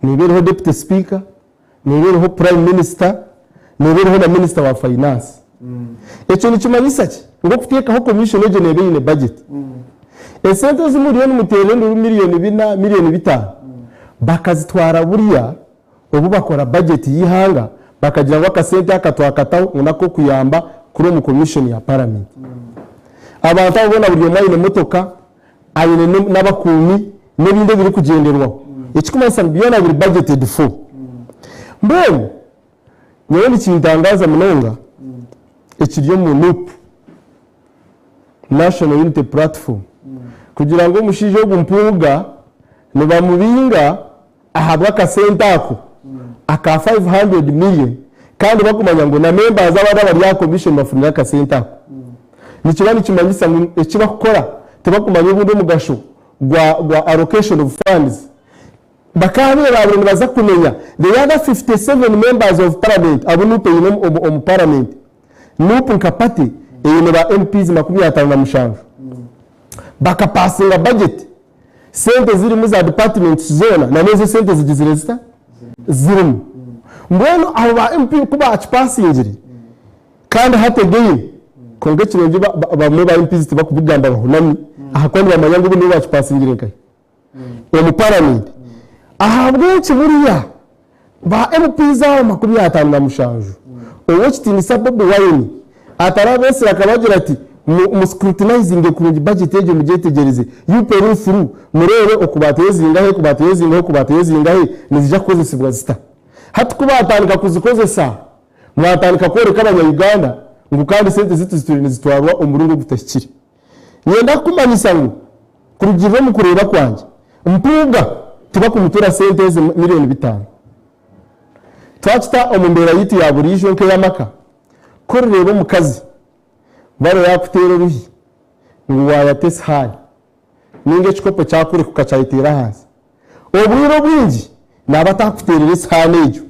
nibereho deputy speaker nibereho prime minister nibereho na minister wa finance echo nikimanyisa ki ngo kuteka ho commission eje nebe ine budget esente z'umuriyoni mutere ndu miliyoni 4 miliyoni 5 bakazitwara buriya ubu bakora budget yihanga bakagira ngo akasente akatwakataho unako kuyamba kuri mu commission ya parliament abantu babona buriyo mayine motoka ayine n'abakumi n'ibindi biri kugenderwaho ikikumasa biyona buri budgeted for mbere nyone kindangaza munonga ekiryo mu NUP National Unity Platform kugira ngo mushije wo Mpuuga ne bamubinga ahabwa akasente ako aka 500 million kandi bakumanya ngo na members abada bari ya commission bafunira akasente ako nikibani kimanyisa ekibakora tebakumanya ubundi mugasho gwa allocation of funds bakabira abantu baza kumenya the other 57 members of parliament abunupe mu parliament NUP nkapati eyine ba MPs 55 bakapasinga budget sente ziri mu za departments zona na nezo sente zigizire zita zirimo mbona abo ba MP kuba achipasingiri kandi hategeye konge kirenje bamwe ba MPs tibakubugamba bahunami ahakwandi bamanya ngo nibo bachipasingire kai mu parliament Ahabwenshi buriya ba MPs zao 55 uwo kitini sababu wayini atarabese akabagira ati mu scrutinizing ku budget eje mugetegereze you peru through murebe okubateze ingahe nizija kozesibwa zita hati kubatandika kuzikozesa mwatandika kwereka abanya-Uganda ngo kandi sente zitu zitwarwa umurungu gutashyikire nyenda kumanyisa ngo kurugire mu kureba kwanje Mpuuga tuba kumutura sente miliyoni 5 twachita omumbera yitu ya burijo nke yamaka ko rero mukazi baro yakutera ruhi ngo wayatese hari ninge chikopo cyakure kukacayitera hasi obwiro bwingi nabatakuterera isahani ejo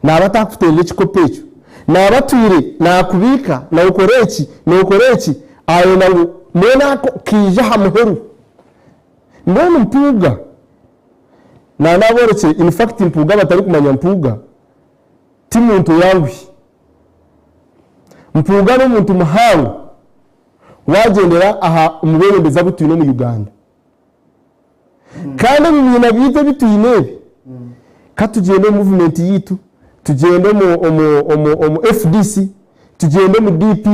nabatakuterera chikopo ejo nabatwire nakubika na ukoreki ayo nangu mena kija hamuheru mbona Mpuuga na naboretse in fact Mpuuga batari kumanya Mpuuga ti muntu yangwi Mpuuga no muntu muhango wagendera aha umubembeza butuye no mu Uganda kandi bimina bite bituyinebe katugende movement yitu tugende mu FDC tugende mu DP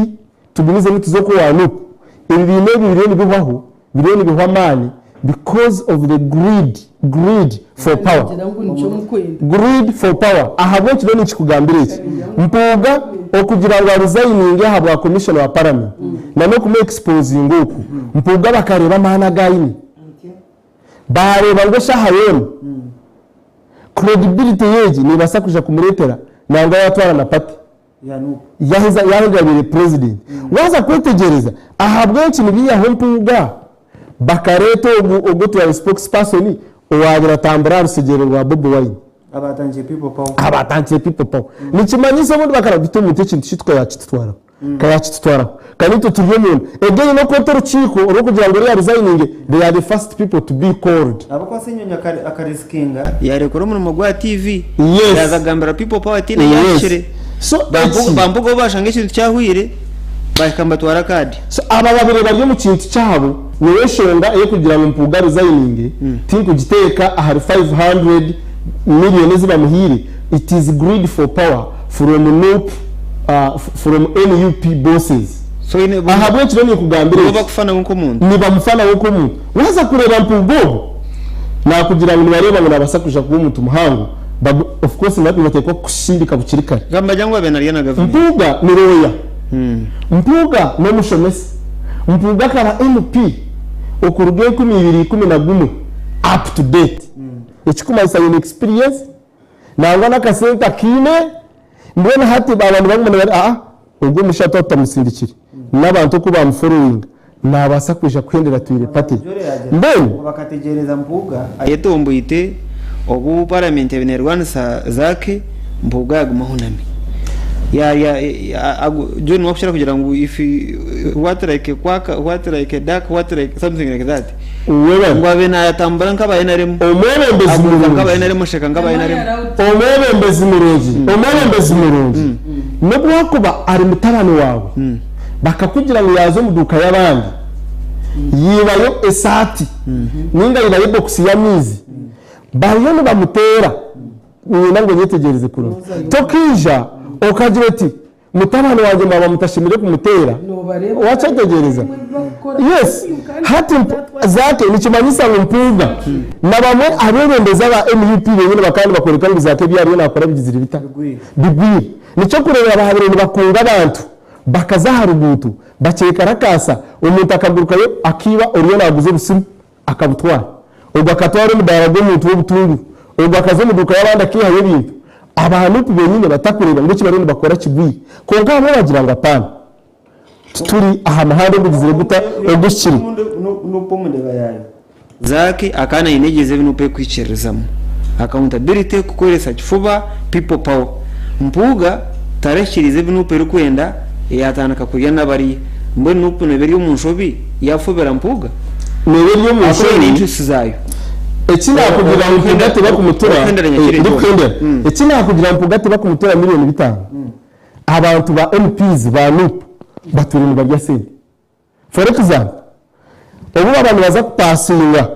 tubinize mutuzoko wa NUP ibi bintu bireni bibaho bireni bihwamani because of the greed for power. Greed for power. Ahabwenshonga ni kikugambira iki Mpuuga okugira ngo resigning ahabwa commission wa parliament na no kuma exposing ngoku Mpuuga bakareba mana gayini bareba ngo shahayoni credibility yeji ni basakuja kumuretera nanga yatwara na party yaheza president waza kwetegereza Ahabwenshonga biya Mpuuga bakareto ogutu ya spokesperson owagira tambura rusegero rwa Bobi Wine abatangiye people power nikimanyise ubundi bakarabita mu kintu cyitwa yakitwara kayakitwara kandi tutuye umuntu egeye no kontora ciko ro kugira ngo ya resigning they are the first people to be called abako asenyonya akariskinga yarekora mu magwa TV yes. yazagambira people power tine yashire so bambugo bashanga ikintu cyahwire bakambatwara kadi so aba babiri bari mu kintu cyabo niwe shonga iyo kugira ngo Mpuuga resigning tinko giteka ahari 500 million ziba muhire it is greed for power from NUP from NUP bosses so ine Ahabwenshonga ni kugambira baba kufana nko muntu ni bamufana nko muntu waza kureba Mpuuga na kugira ngo bareba ngo nabasakuja kuba umuntu muhango of course nabi batekwa kushindika bukirikare gamba jangwa benariya na government Mpuuga ni roya Mpuuga no mushomesi Mpuuga kara NUP okuruge 2011 up to date ekikumanyisa yone experience nangwa nakasenta kine mbona hati abantu bamwe ubwo mushato tamusindikire nabantu ko bamfollowing nabasa kuja kwendera tuyire party mbona bakategereza Mpuuga ayetomboyite obu parliament ebinerwana zake Mpuuga yagumahunami John wakushira kugira ngo if what like kwaka what like dark what like something like that wewe ngwabe na yatambara nkabaye naremo omwebembezi murongi nkabaye naremo sheka nkabaye naremo omwebembezi murongi nubwo kuba ari mutabani wawe bakakugira ngo yazo muduka y'abandi yibayo esati ninga yibayo box ya mizi bariyo bamutera nyina ngo yitegereze kuno tokija okagira ati mutabani wanjye mbaba mutashimire kumutera wacategereza yes hati zake nikimanyisa ngo Mpuuga na bamwe abebembeza ba NUP benyine bakandi bakoreka ngo zake byariyo nakora bigizira bita bigwira nico kureba abahabire bakunga abantu bakazaharugutu bakeka rakasa umuntu akagurukayo akiba uriyo naguze busimu akabutwara ubwo akatwara umudarago umuntu w'ubutungu ubwo akaze muduka y'abandi akihaye ibintu abantu benyine batakureba ngo kibarundi bakora kigwi konka abo bagira ngo apana turi aha mahande bugizire guta ogushyira nupo mundeba yayo zake akana inegeze binupe kwicerezamo accountability kukoresa kifuba people power Mpuuga tarashirize binupe rukwenda yatanaka kurya nabari mbe nupo neberi umushobi yafobera Mpuuga neberi umushobi n'intusi zayo ekina kugira ngo Mpuuga ate bakumutura ekina kugira ngo Mpuuga ate bakumutura miliyoni 5 abantu ba MPs ba NUP baturimo bajya sente for example ubu abantu baza kupasinga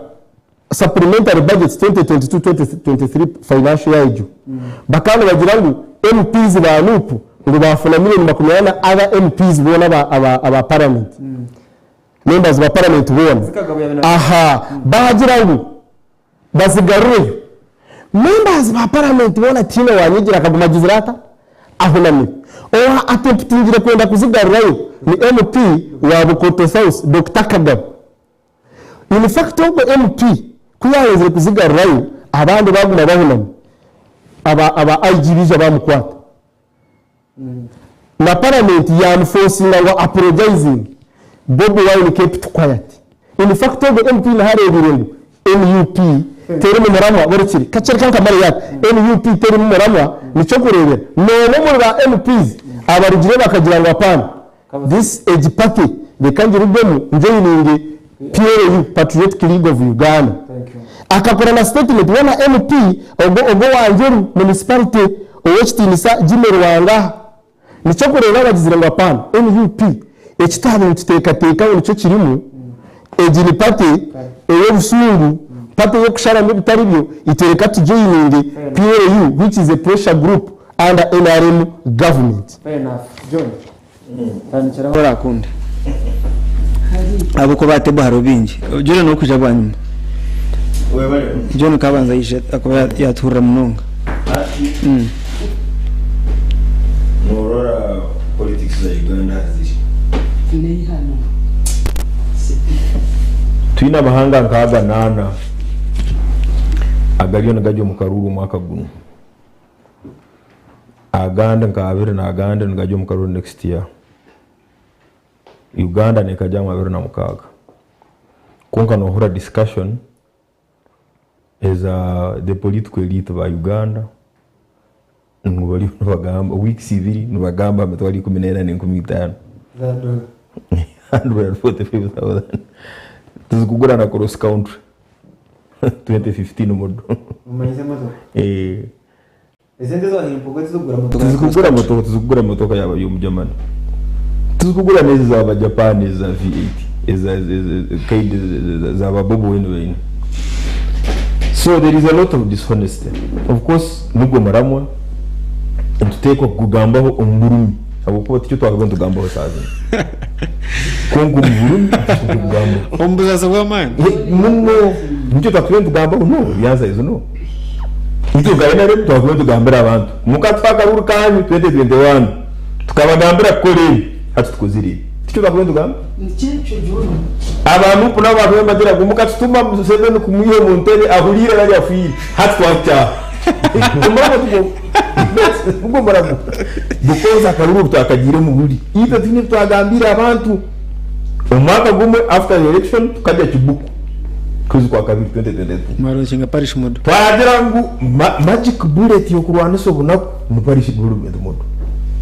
supplementary budget 2022-2023 financial year bakana bagira ngo MPs ba NUP ngo bafuna miliyoni 20 other MPs bona aba parliament members ba parliament bona bagira ngo bazigaruye members ba parliament bona tino wanyigira akaguma gizirata ahunamye owa atemptingira kwenda kuzigarurayo ni MP wa Bukoto South Dr. Kagame in fact obo MP kuyaweze kuzigarurayo abandi baguma bahunamye aba IGBs abamukwata na parliament yamuforcinga ngo apologizing. Bobi Wine kept quiet. In fact the MP na harebire ngo NUP tere mu muramwa borikiri kacere kanka mari yake NUP tere mu muramwa nico kurebera no mu ba MPs abarigire bakagira ngo apana this age party bekangira ubwemu njeyininge PLU Patriotic League of Uganda. Akakora na statement wana MP ogo wanjeru municipality owechtinisa jime Rwanda nico kureba bagizira ngo apana NUP ekitabo kiteka nico kirimu ejini party eyo busungu party yo kushara mu bitari byo itereka tujoyininge PLU which is a pressure group under NRM government. Fair enough. John. Tanchara hora kundi abo ko batebo harobingi John no kuja banyuma John kabanza yishe akaba yatura munonga norora politics za Uganda Nei hano. twina mahanga nkaga nana agaliyo nagajo mukaruru mwaka guno aganda nkabire na aganda nagajo mukaruru next year. Uganda nekaja mwabire na mukaga konka nohura discussion as the political elite ba Uganda ngubali bagamba weeks ibiri nubagamba metwali 14 ne 15 $145,000 tuzikugura na cross country 2015 modo umanyise moto. Ezende zo himpogo tuzikugura moto yaba yo mujamani tuzikugura nezi za ba Japan za V8 eza kaid za ba bobo wenu. So there is a lot of dishonesty. Of course nubwo maramwa ntuteko kugambaho umurumi abuko ticyo twakagenda tugambaho sazi kongo umurumi kugamba ombuza so man muno nicyo twakagenda tugambaho no yaza izo no icyo gaina rero twakagenda tugambira abantu mukatfaka rukanyu 2021 tukabagambira kore atukoziri ticyo twakagenda tugamba Nikicho John. abantu puna abantu bamagira gumukatuma museveni kumuye montene ahulire nali afiri hatwacha Mugo maramu bukoza karuru tutakagire mu buri ita tini twagambira abantu umwaka gumwe after the election tukajya kibuku kuzi kwa kabiri 2022 maro chinga parish modo twagira ngo magic bullet yo kurwana so buna mu parish bullet modo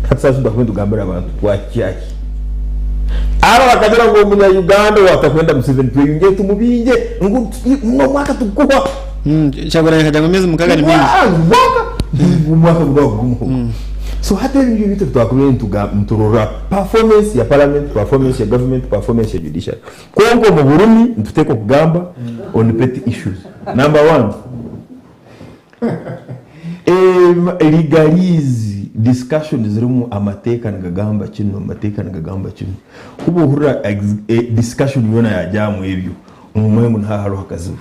hatsa zo ndakwenda kugambira abantu twacyaki aba bakagira ngo umunya Uganda watakwenda mu 7 twinge tumubinge ngo no mwaka tukuba cyagora nkajya mezi mukaga ni mingi umwaka gumu so hata ibyo bitu twakwenda tuturora performance ya parliament, performance ya government, performance ya judiciary kongo mu Burundi ntuteko kugamba on petty issues. Number 1 legalize discussion zirimu amateka ngagamba kino kubo hura discussion yona yajamu ebyo umwengu nta haro hakazibu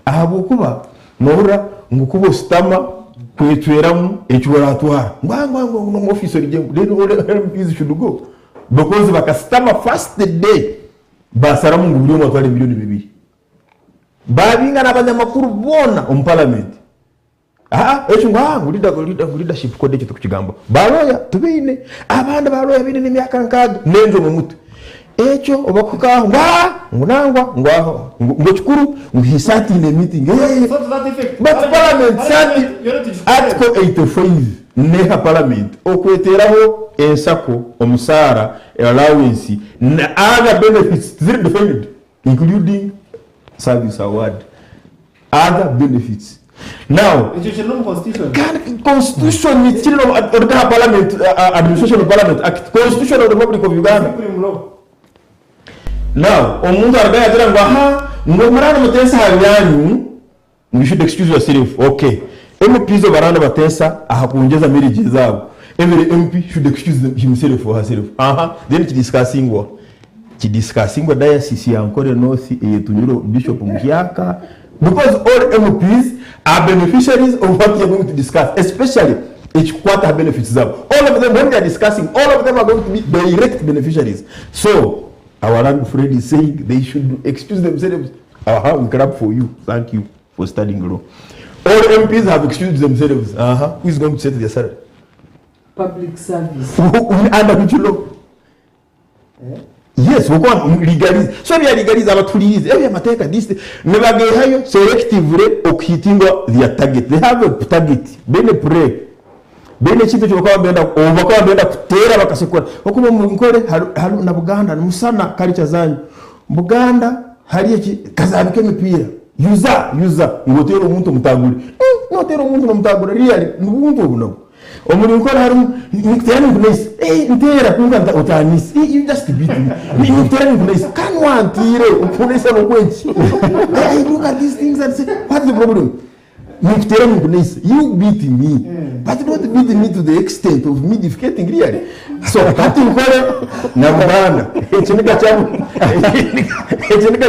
ahabo kuba nohura ngukubo stama kwetweramu ekiwaratwara ngwangwa no office rigengo then should go because bakastama first day basaramu ngubyo mwatwale milioni 2 babinga nabanyamakuru bona parliament echo leadership code cyo tukigamba baloya tubine abandi baloya bine n'imyaka nkaga nenzo mu mutu echo obakuka ngunangwa ngwaho ngo chikuru ngisati ne meeting but parliament sati article 85 neha parliament okweteraho ensako omusara allowance na other benefits defined including service award other benefits. Now, constitution is still parliament administration of parliament act constitution of the Republic of Uganda. Now, omuntu aragaya ngo ngo murana mutesa habyanyu you should excuse yourself. Okay, MPs barana batesa ahakungeza mirije zabo. Every MP should excuse himself or herself. Then discussing diocese ya Nkore North yetunyuro Bishop Muhiaka. Because all MPs are beneficiaries of what you're going to discuss, especially each quarter benefits up. All of them, when they are discussing, all of them are going to be direct beneficiaries. So, our land friend is saying they should excuse themselves. We clap for you. Thank you for studying law. All MPs have excused themselves. Who is going to set their salary? Public service. Under which law? Yes, we want legalize. So we are legalize abaturize. Every mateka this never get higher selectively okuhitinga their target. They have a target. Bene pray. Bene chipe cyo bakaba benda kutera bakasekora. Okuba mu nkore haru na Buganda musana kalicha zanyu. Buganda hari iki kazabike mipira. User ngotero umuntu mutaguri. Notero umuntu mutaguri really n'ubuntu buno. Omuri nkora hari mutera n'ibinesi. Ntera kunga utanisi. You just beat me. Mutera n'ibinesi. Can one tire upunesa no kwenchi. I look at these things and say what's the problem? Mutera n'ibinesi. You beat me. But not beat me to the extent of me defecating really. So hati nkora na Buganda. Echinika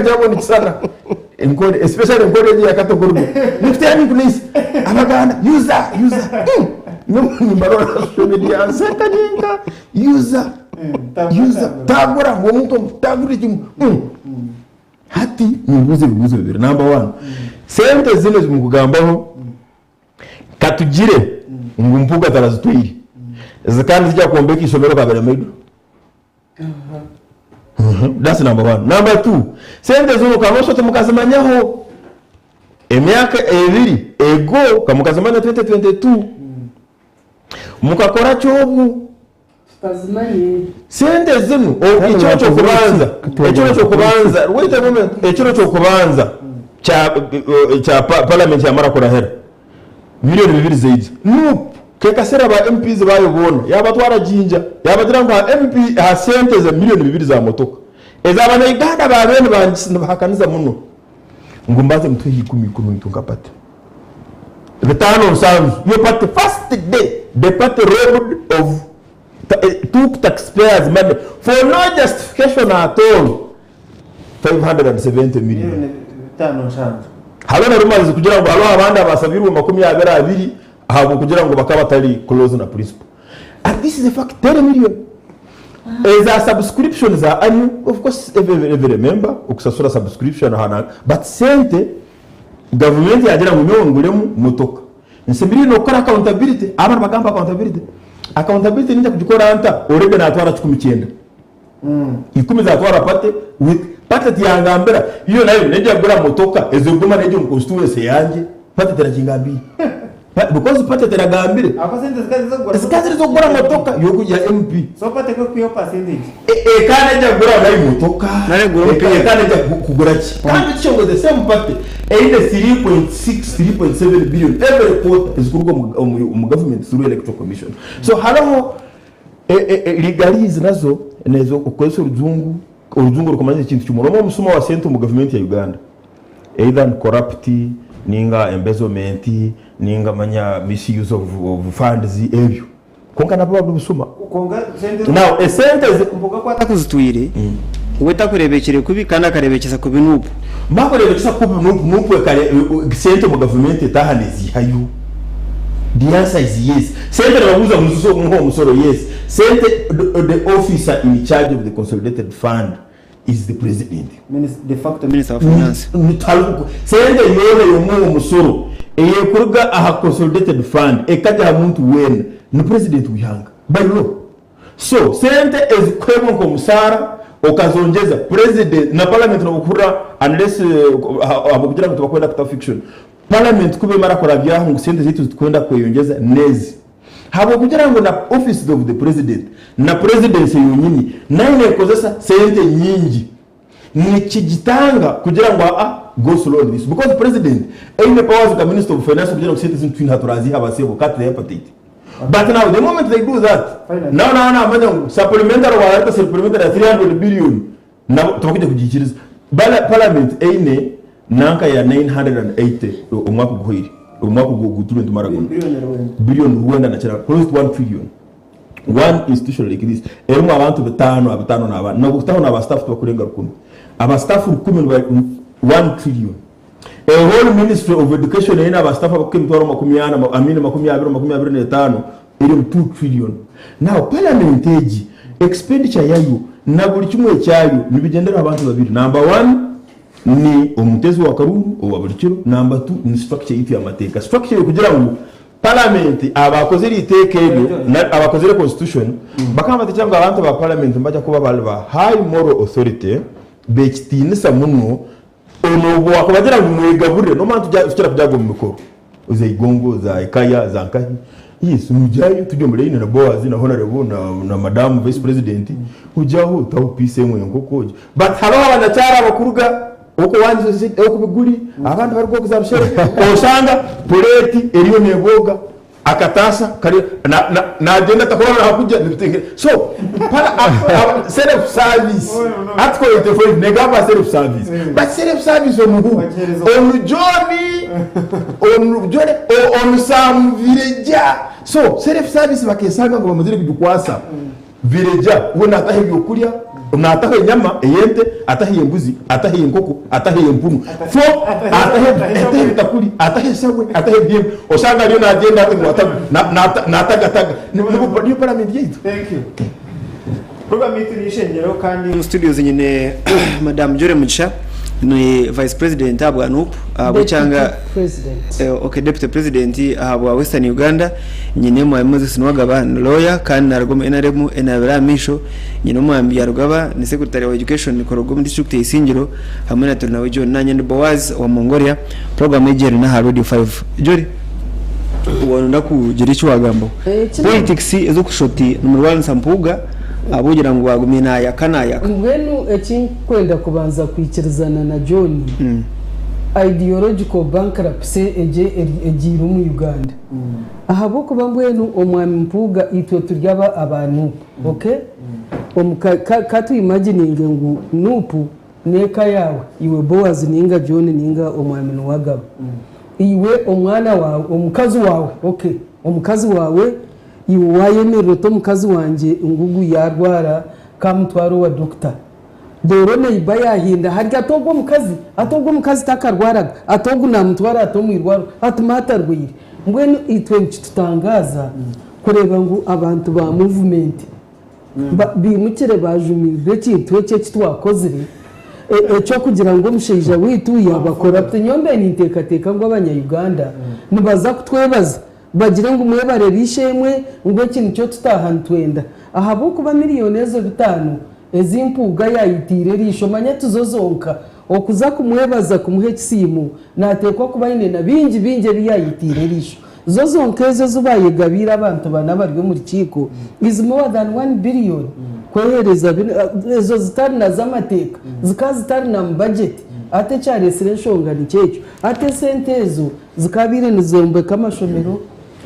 chamo ni sana. Nkore especially nkore ya katogurgo. Mutera n'ibinesi. Abaganda user. No nimbarora social media sekaninga user tagora ngo muntu taguri kimu hati nibuze bibiri number 1 sente zino zimukugambaho katugire ngo Mpuuga tarazitwiri zakandi zijya kuombeka ishobora kabere medu that's number 1. Number 2 sente zino kamosho temukazimanyaho emyaka ebiri ego kamukazimanya 2022 mukakora cyobu Tazimanye sente zinu ikicho cyo kubanza wait a moment ikicho cyo kubanza cha parliament ya mara kora hera milioni 2 zaidi NUP kekasera ba MPs bayobona yabatwara jinja yabagira ngo MP ha sente za milioni 2 za motoka ezabana Uganda ba bene bahakaniza muno ngo mbaze mutwe 10 tukapata bitano sounds you part the first day the party robbed of took taxpayers money for no justification at all 570 million bitano sounds halona rumaze kugira ngo halo abandi abasabirwe 20 ahabo kugira ngo bakaba tari close na principle and this is a fact 10 million as a subscription za annual of course every member ukusasura subscription hana but sente government yagira ngo nyonguremu motoka nsibiri no kora accountability abantu bagamba accountability ninja kujikora anta orebe natwara 19 ikumi zatwara pate tiyangambera iyo nayo nejya gura motoka ezoguma nejyo mu constituency yanje pate terajingambi because pate teragambire akosente zikazi zo gura motoka yoku ya MP so pate ko kuyo percentage kana nejya gura nayo motoka nare gura kana nejya kugura ki kandi cyo the same pate either 3.7 billion every quarter is kurwa mu government through electoral commission so halaho legalize nazo nezo ukoze uruzungu rukomaze ikintu cy'umuromo musuma wa sente mu government ya Uganda either corrupt ninga embezzlement ninga manya misuse of funds ebyo konka nabo babusuma konga sente now a sente Mpuuga kwata kuzitwire weta kurebekere kubi kandi akarebekeza kubi NUP makorebekeza kubi NUP kare sente mu government tahanezi hayu the answer is yes sente babuza musoro yes sente the officer in charge of the consolidated fund is the president de facto minister of finance sente yone musoro eyekurga aha consolidated fund ekajya muntu wena no president wihanga by law so sente ezikwemo ko musara okazongeza president na parliament no kukura unless abugira ngo tubakwenda kuta fiction parliament kube mara kora byaho ngo sente zitu zikwenda kweyongeza nezi habo kugira ngo na office of the president na presidency yonyini nayo nekozesa sente nyingi nikigitanga kugira ngo go slow on this because president ain't powers the minister of finance kugira ngo sente zintu haturazi habasebo cut the hepatitis but now the moment they do that now amanya supplementary wa supplementary 300 billion na tubakije kugikiriza parliament aine nanka ya 980 umwaka guhiri umwaka guture ntumaragono billion ruwenda na chara close to 1 trillion one institution like this emu abantu batano na abantu no gutaho na staff tubakurenga rukundo aba staff rukumi 1 trillion a whole ministry of education ina aba staff bakimtwara 2025 iri 2 trillion now parliament expenditure yayo na buri kimwe cyayo nibigendera abantu babiri number 1 ni omutezi wa karuru owa bulikiro number 2 ni structure yitu y'amateka structure kugira ngo parliament abakoze liteke ebyo abakoze constitution bakamba cyangwa abantu ba parliament mbajya kuba ba high moral authority bekitinisa muno ono wakobagira ngo mwegaburire no mantu cyera kujyago mu mikoro uze igongo za ikaya za nkahi yes mujayo tujye muri ine na Boaz na honorable na madam vice president ujaho tawo pise mwe ngokoje but haba abanyacyara bakuruga uko wanze uko biguri abantu bari ko kuzarushere osanga poleti eriyo neboga akatasa kari na agenda takora hakujya nibitenge so self service atko ite for negaba self service but self service on joni on sam vireja so self service bakesanga ngo bamuzire kujukwasa vireja ubona atahebyo kurya unatahe nyama eyente atahiye mbuzi atahiye nkoko atahiye mpunu fo atahe bitakuri atahe sawe atahe biem osanga ryo na agenda ati ngwata na taga ni parliament yitu. Thank you. Program yitu nishengero kandi mu studios nyine madam Jore Mugisha ni vice president abwa NUP cyangwa okay deputy president abwa Western Uganda nyine mu Moses Nwagaba lawyer kandi naragoma NRM enabiramisho nyine mu ambi yarugaba ni secretary of education Korogom district Isingiro hamwe na Turnawe John nanye ni Boaz wa Mongolia program ejeri na Radio 5 Jori ubona kugira icyo wagambo politics ezo kushoti mu Rwanda Mpuuga abugira ngo bagumina yakanayaka ngwenu ekinkwenda kubanza kwikirizana na John ideological bankruptcy egira mu Uganda ahabo kuba ngwenu omwami Mpuuga itwe turyaba abantu okay katu imagining ngo NUP neka yawe iwe Boaz ninga John ninga omwami Nwagaba iwe omwana wawe omukazi wawe okay omukazi wawe iwayemerero to mukazi wanje ngugu yarwara kamutwaro wa doctor dore ne ibayahinda harya atogwo mukazi takarwaraga atogwo namutwara atomwirwara atumata rwire mbwenu itwe tutangaza kureba ngo abantu ba movement bimukire bajumirire cyitwe cye kitwakozire cyo kugira ngo musheja witu yabakora nyombe ni ntekateka ngo abanya-Uganda nibaza kutwebaza bagira ngo umwebare bishemwe ngo ikintu cyo tutahantwenda ahabo kuba miliyoni ezo 5 ezimpuuga yayitire risho manya tuzozonka okuza kumwebaza kumuhe kisimu natekwa kuba ine na bingi biyayitire risho zozonka ezo zubaye gabira abantu banabarwe muri kiko is more than 1 billion kwehereza ezo zitari na zamateka zikazitari na budget ate cyare Nshonga ni cyecho ate sentezo zikabire nizombe kamashomero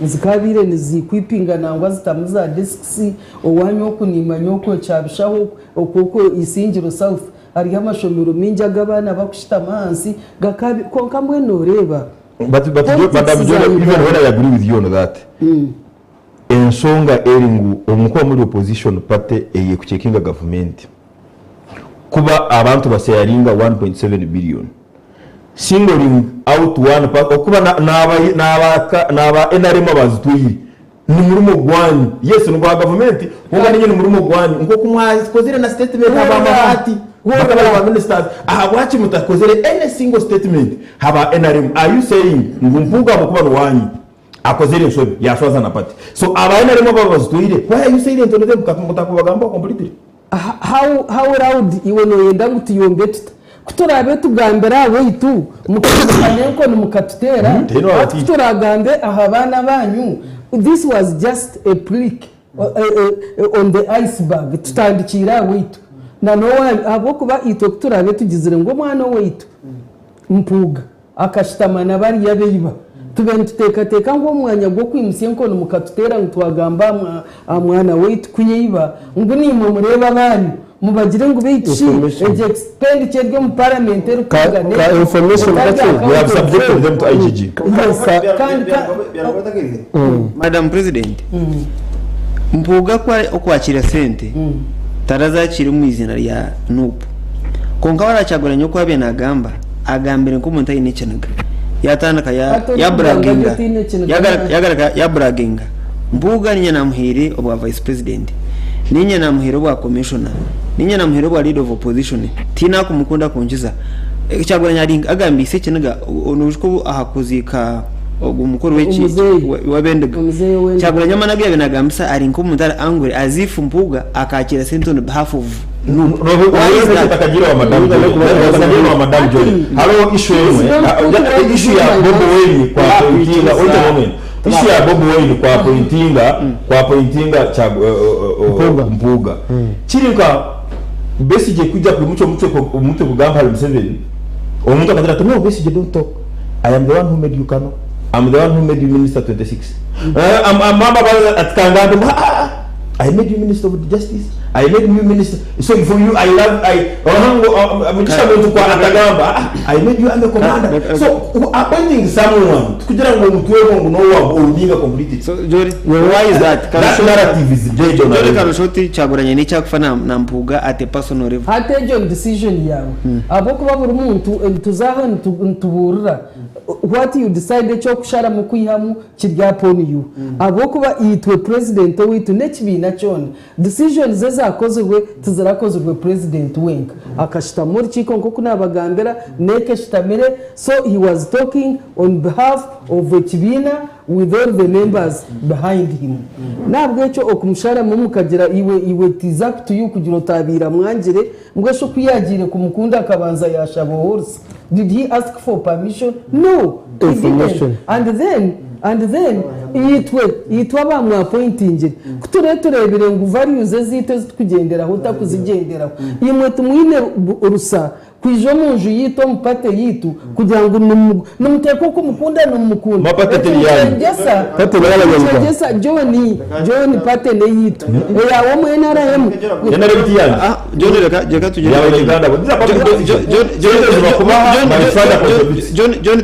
zikabire nizikwipinga nangwa zitamuza disks owanyo okunima nyoko cyabishaho okoko Isingiro South ari amashomero minja gabana bakushita mansi gakabi konkamwe noreba but madam Jore even when I agree with you on that ensonga eringu omukwa muri opposition party eye kuchekinga government kuba abantu baseyaringa 1.7 billion singling out one part okuba naba NRM abazituyi ni murimo gwanyu yes no government ngoga ninye ni murimo gwanyu ngo kumwazikozere na statement abamahati bakabala ba ministers wachi mutakozere any single statement haba NRM are you saying ngumpuga mukuba wanyu akozere nsobe yashwaza na party so aba NRM abazituyi why are you saying into them mutakubagamba completely how loud iwono yenda ngutiyombe kutorabe tugambera wetu mukazane ko numukatutera kutoragambe ahabana banyu this was just a prick on the iceberg tutandikira wetu na no abo kuba ito kutorabe tugizire ngo mwana wetu Mpuuga akashitamana bari yabeiba tubenteka ngo mwanya gwo kwimusiye ko numukatutera ntwagamba mwana wetu kuyiba ngo ni mu mureba banyu mubagire ngo beyishi expenditure ryo mu parliament ka information that we have subjected them to IGG Madam President Mpuuga kwa okwakira sente tarazakira mu izina rya NUP konka waracagoranye ko abe nagamba agambire ko umuntu ayinekanaga yatandaka ya braginga ya braginga Mpuuga ninye namuhire obwa vice president ninye namuhire obwa commissioner ninye namuhire obwa leader of opposition tina kumukunda kunjiza cyagura nyaringa agambise kinaga nuko ahakuzika umukuru w'iki wabendega cyagura nyamana bya binagambisa ari nko mudara angure azifu Mpuuga akakira sente on behalf of akagira wa madam Joy halo issue ya Bobo Wine kwa pointinga issue ya Bobo Wine kwa pointinga cha Mpuuga kirika besije kujya ku muco bugamba Museveni umuntu akagira ati no besije don't talk I am the one who made you Kano I'm the one who made you minister 26 mama atkanganda I made you minister of justice I made you minister so for you I made you under commander so appointing someone kugira ngo mutwe ngo no udinga complete so Jori why is that narrative is dead on Jori karushoti cyaguranye ni cyakufana na Mpuuga at a personal level hate John decision yawe abo kuba buri muntu tuzaho ntuburura what you decide cyo kushara mu kwihamu kirya poni you abo kuba yitwe president witu nekibina cyone decisions zakozwe tuzarakozwe president wenga akashita muri chiko nko nabagambera neke shitamire so he was talking on behalf of kibina with all the members behind him nabwo cyo okumushara mu mukagira iwe tiza up to you kugira utabira mwangire mbwesho kwiyagire kumukunda akabanza yashabo horse did he ask for permission no information and then yitwa bamwe appointing kuturebere ngo values zite zitugenderaho utakuzigenderaho imwe tumwine urusa kwijo munju yito mpate yitu kugira ngo numuteko ko mukunda numukunda mapate tiyani pate n'abanyarwanda John pate ne yitu yawo mwene arahemu tiyani John tugere John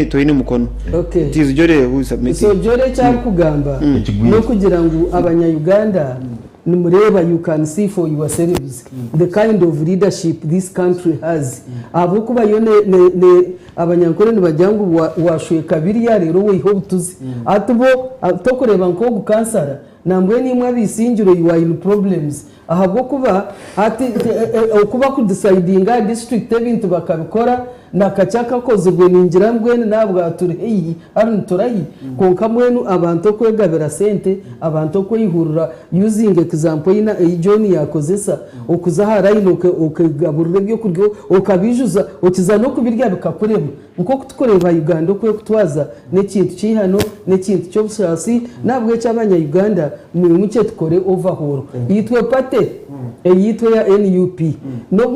toine mukono okay tizo Jore who submit so Jore cyakugamba no kugira ngo abanya-Uganda numureba you can see for yourselves the kind of leadership this country has abo kuba yone ne abanyankore nibajyangu washuye kabiri ya rero we hope tuzi atubo tokureba nko gukansara nambwe nimwe bisingiro you are in problems ahabwo kuba ati kuba ku decidinga district ebintu bakabikora nakachaka kozwe ningira mbwene nabwo atureyi ari turayi konka mwenu abantu kwegabira sente abantu kwihurura using example ina John yakozesa okuzahara inoke okegaburire byo kuryo okabijuza okiza no kubirya bikakurema nko kutukoreva Uganda kwe kutwaza nekintu kihano nekintu cyo busasi nabwo cyabanya Uganda mu muke tukore overhaul yitwe pate yitwe ya NUP no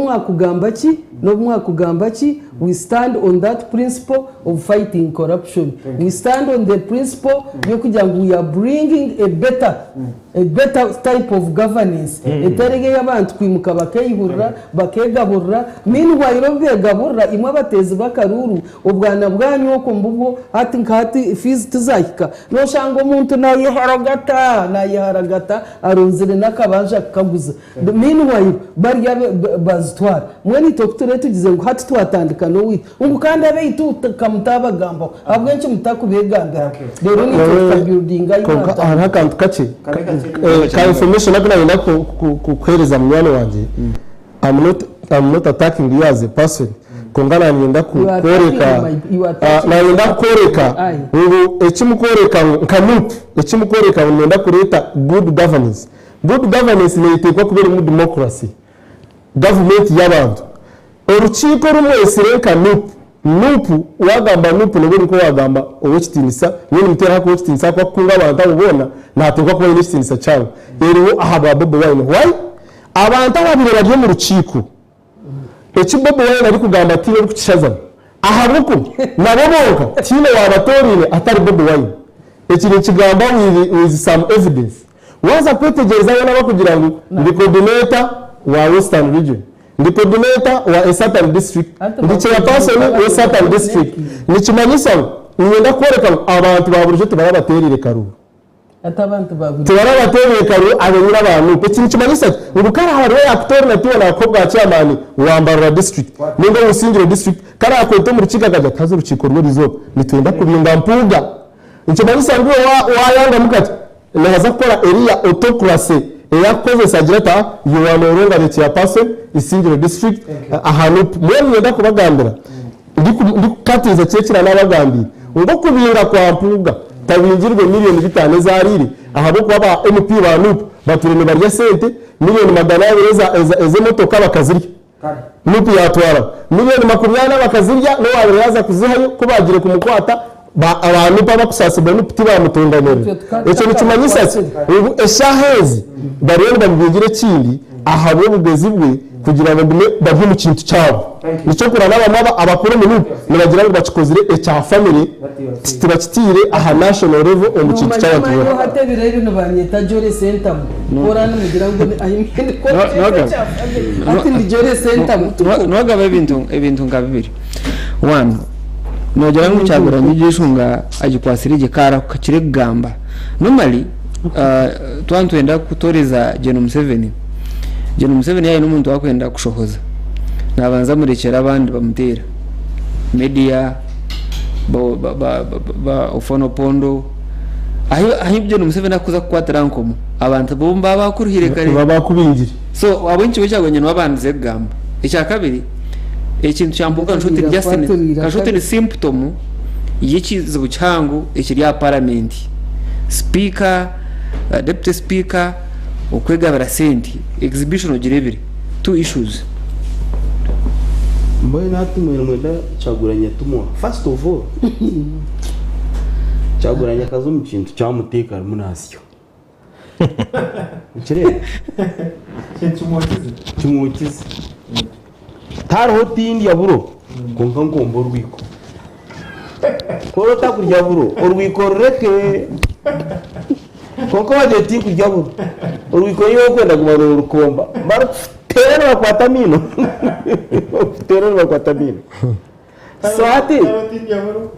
mwakugamba ki we stand on that principle of fighting corruption we stand on the principle yo kugira ngo we are bringing a better type of governance eterege y'abantu kwimuka bakayihurira bakegaburira meanwhile begaburira imwe bateze bakaruru ubwana bwanyu ko mbubwo hati fees tuzahika no shango umuntu nayiharagata arunzire nakabanja kaguza meanwhile bari bazitwara mwene tokture tugize ngo hati twatandika no wi kandi abe itukamutaba gambo abwenche mutakubegambira rero ni to building ayimata arakantu kace ka information nakuna kuhereza mwana wanje I'm not attacking you as a person kongana nenda kukoreka ubu ekimukoreka nkanup nenda kureta good governance ni itekwa kubera mu democracy government y'abantu urukiko rumwe sirenka nup wagamba nup n'ubwo ko wagamba owekitinisa nyine mutera ko owekitinisa ko kunga abantu ubona natekwa ko owekitinisa cyawe rero aha Bobo Wine why abantu babiri bagiye mu rukiko Bobo Wine ari kugamba ati yo kukishazana ahabuko nabobonka tine wabatorine atari Bobo Wine ekiri kigamba with some evidence waza kwetegereza yana bakugira ngo ndi coordinator wa Western region ndi coordinator wa Eastern district ndi chairperson wa Eastern district nikimanyisa ngenda kwereka abantu baburije tubarabaterire karu atabantu baburije tubarabaterire karu abenyira abantu pe kimanyisa ngukara hari actor na tuwa na kobwa chairman wa Mbarara district ningo Musingiro district kara akwete mu rukika gaja tazo rukiko rw'irizo nitwenda kubinga Mpuuga nikimanyisa ngo wayanga mukati naza gukora area autocracy yakoze sagira you are no longer the chairperson isingiro district ahantu mwe yenda kubagambira ndi katiza cekira n'abagambi ngo kubinga kwa Mpuuga tabingirwe miliyoni 5 zariri ahabo kwa ba NUP ba NUP baturene barya sente miliyoni 200 eze motoka bakazirya NUP yatwara miliyoni 20 bakazirya no wabiraza kuzihayo kubagire kumukwata abantu bakusasibwa NUP tibamutunganira icyo nicumanyisa ubu eshahezi barero babigire kindi ahabo bugezi bwe kugira ngo bavye mu kintu cyabo nico kurana abamaba abakuru mu NUP nibagira ngo bacikozire ecya family tibakitire aha national level mu kintu cyabo no hatebire ibintu banyeta Jore Center orana mugira ngo ayimende ko ati ndi Jore Center nogaba ibintu ngabibiri one nogira ngo cyaguranye igishunga agikwasira igikara kakire gamba normally twantwenda kutoreza Genome 7 Genome 7 yayi n'umuntu wakwenda kushohoza nabanza murekera abandi bamutera media ba ufono pondo aho Genome 7 akuza kwatara nkomo abantu bomba bakuruhire kare baba kubingira so abonye cyagwanye n'abanze gamba icya kabiri ikintu cyambuka nshuti Justin symptom y'ikizibu cyangu ikiri ya parliament speaker deputy speaker ukwegabira senti exhibition ogirebire two issues mboye natumwe mwenda cyaguranya tumwa first of all cyaguranya kazo mu kintu cyamutekara munasyo ikirere cyumukize taro tindi ya buro konka ngombo rwiko korota kurya buro urwiko rureke koko badeti kurya buro urwiko yo kwenda kumara urukomba barutera bakwata mino so ati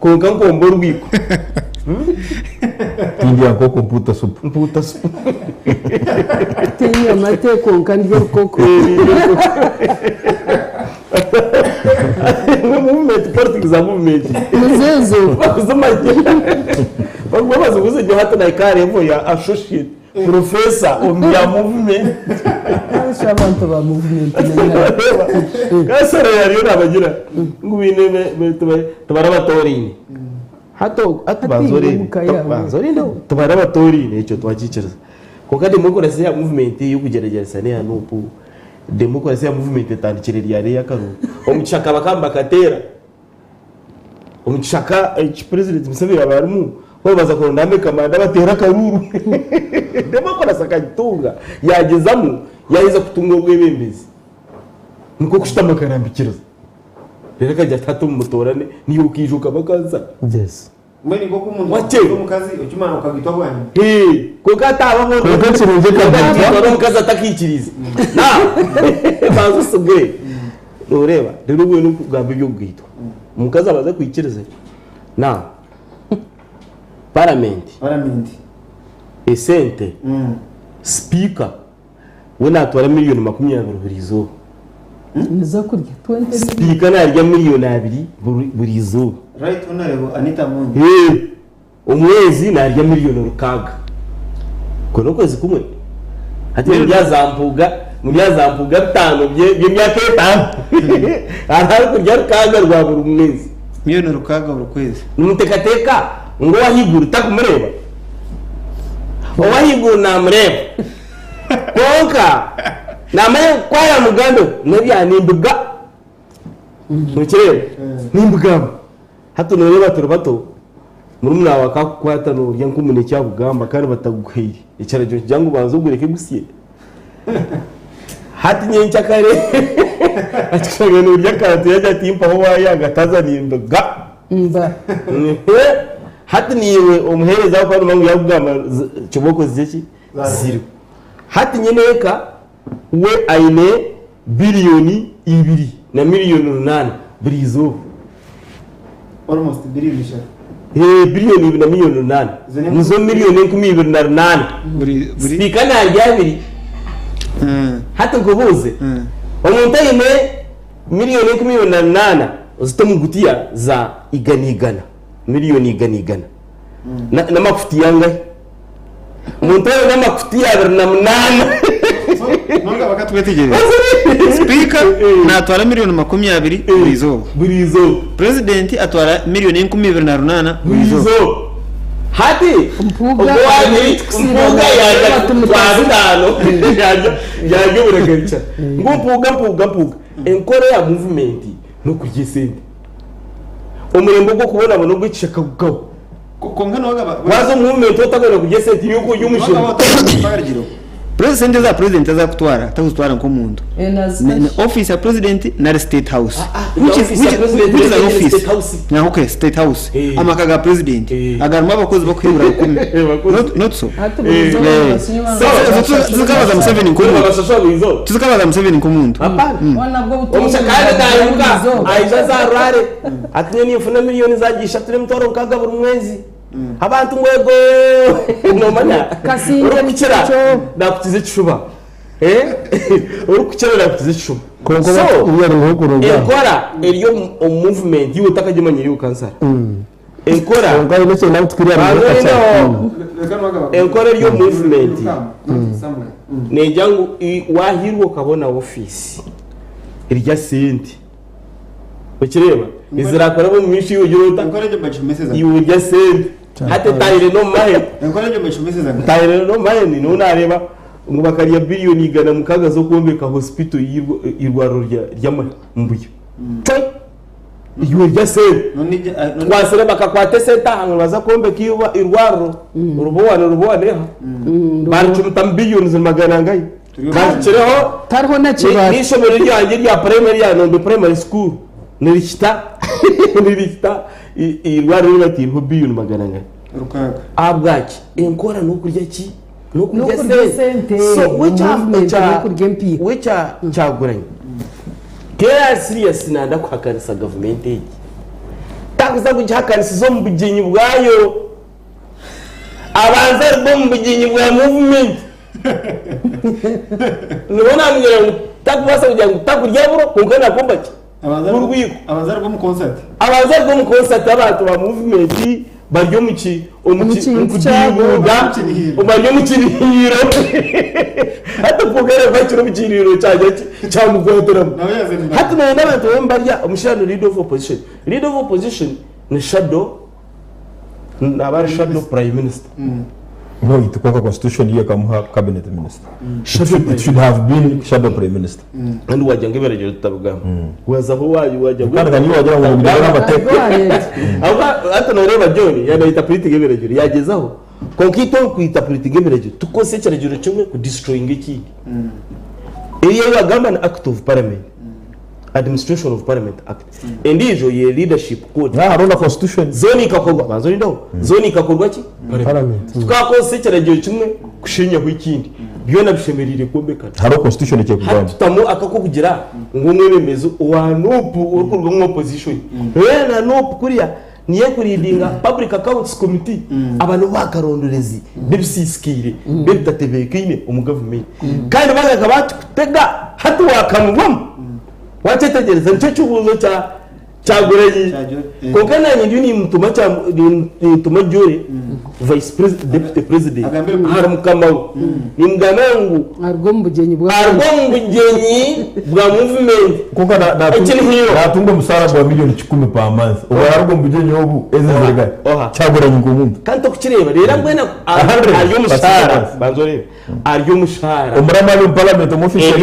konka ngombo rwiko tindi yako computer soup tindi amate konka ndyo koko movement politics za movement muzezo bakubaza ubuze hata na ikarevo ya associate professor ya movement abantu ba movement kasara yari nabagira ngubine tubarabatorine hato atubazorine tubarabatorine icyo twakiciriza kuko demokarasi ya movement yo kugerageza ne ya NUP demokarasi ya movement itandikirira yari yakaru omuchaka bakamba katera omuchaka president Museveni abarimu babaza ko ndambe kamanda batera karuru demokarasi akagitunga yagezamu yahiza kutunga ubwebembezi nuko kushitama karambikiriza rero kajya tatu mutorane niyo ukijuka bakaza yes mbeni ngo kumuntu umukazi ukimana ukagitwa bwanyu ko kataba mo ko kirunje kabitwa umukazi atakikiriza na bazo sugwe ureba rero ubwo n'ubwambe byo bwitwa umukazi abaza kwikiriza na parliament esente speaker we natwara miliyoni 20 burizo niza kurya 20 speaker narya miliyoni 2 burizo right honorable Anita Mungu umwezi narya miliyoni rukaga kono kwezi kumwe ati muryazampuga 5 by'imyaka 5 ara kurya rukaga rwa buri mwezi miliyoni rukaga buri kwezi numutekateka ngo wahigura takumureba wahigura namureba konka namaye kwaya mugando nabya nimbuga mukireba nimbuga hato nureba turubato murumuna wakakwata no rya nkumune cyabugamba kandi batagukwiri icyarajo jangu banzo gureke gusiye hati nyencha kare atikaga no rya karatu yaje timpa ho yagataza nimbuga mba hati niwe umuhereza kwa rumangu yabugamba kiboko ziki ziri hati nyeneka we aine biliyoni 2 na miliyoni 8 burizo almost billion biliyoni 2 na miliyoni 8 muzo miliyoni 28 buri speaker najyabiri hati ngobuze umuntu aine miliyoni 28 uzitamugutia za iganigana miliyoni iganigana na mafuti yangahe umuntu ari n'amafuti ya 28 nonga bakatwetegereza speaker natwara miliyoni 20 buri izuba president atwara miliyoni 28 buri izuba hati Mpuuga yaje buragarica ngo mpuuga enkora ya movement no kugisende umurembo gwo kubona abantu gwicika kugaho konka noga wazo movement utagora kugisende yuko yumushinga president za president azakutwara takutwara nko muntu office ya president na state house which is an office na okay state house amakaga president agaruma abakozi bakwibura kumwe not so tukabaza Museveni nkomuntu tukabaza Museveni nkomuntu umushakari dayuka aija za rare atinye nifuna miliyoni zagisha tule mtoro nkaga buri mwezi abantu ngwego nomanya kasinge nikira nakutize kishuba urukukira nakutize kishuba so uyari ngokuronga enkora eriyo movement yutaka jimanye yu kansara enkora ngaho ndetse nawe tukiriya enkora eriyo movement nejangu wahirwo kabona office irya senti ukireba izirakora mu mishi y'ujuruta encourage much message yurya senti hate tayire no mahe encourage much message tayire no mahe ni nunareba ngo bakariya billion igana mukaga zo kumbeka hospital irwaro rya mbuye yurya senti wasere bakakwate senta hantu baza kumbeka irwaro urubuwane ha baricumuta billions magana ngai bacireho tariho na kibara n'ishomero ryanjye rya primary ya Nombe primary school nirikita irwara ribatiho billion magana ngai rukaga abwaki enkora no kurya ki no kurya sente so which chaguranye kera serious nanda kwakanisa government egi takuza kujakanisa zo mbugenyi bwayo abanza bo mbugenyi bwa movement nibona mnyera takubasa kugira ngo takurya buro kunkana kumbaki abazar go mu concert abantu ba movement baryo muki umukibuga baryo mukirihiro hata pogere bakiro mukirihiro cya mugotera hata n'abantu bambarya umushano leader of opposition ni shadow nabari shadow prime minister no itukoka constitution hiyo kama cabinet minister it should have been shadow prime minister and wajyange bereje tutabugama wazaho wajya kandi niyo wagira ngo bidara amateka hata noreba John yanaita politique bereje yagezaho konkito kwita politique bereje tukosekera jiro kimwe ku destroying iki iriya ya government act of parliament administration of parliament act endijo ye leadership code haruna constitution zoni ikakorwa bazoni ndo zoni ikakorwa ki parliament tukakosekera jiro kimwe kushinya ku ikindi byona bishemerire kombekana haro constitution ike kugamba tutamu akako kugira ngo mwemezo wa NUP urukurwa mu opposition na NUP kuriya niye kuridinga public accounts committee abantu bakarondorezi bibisiskire bitatebekine umugavumenti kandi bagaga batega hatu wakamwamo wachetegereza nicyo cyubuzo cyaguranye kuko nanjye ndi ni mutuma jore vice president deputy president hari mukamawo ni mganangu argo mbugenyi bwa movement kuko natunga musara bwa miliyoni 10 per month ubu argo mbugenyi obu ezezerega cyaguranye ngo umuntu kandi tukireba rero mbena ariyo mushara banzore ariyo mushara umurama mu parliament mu official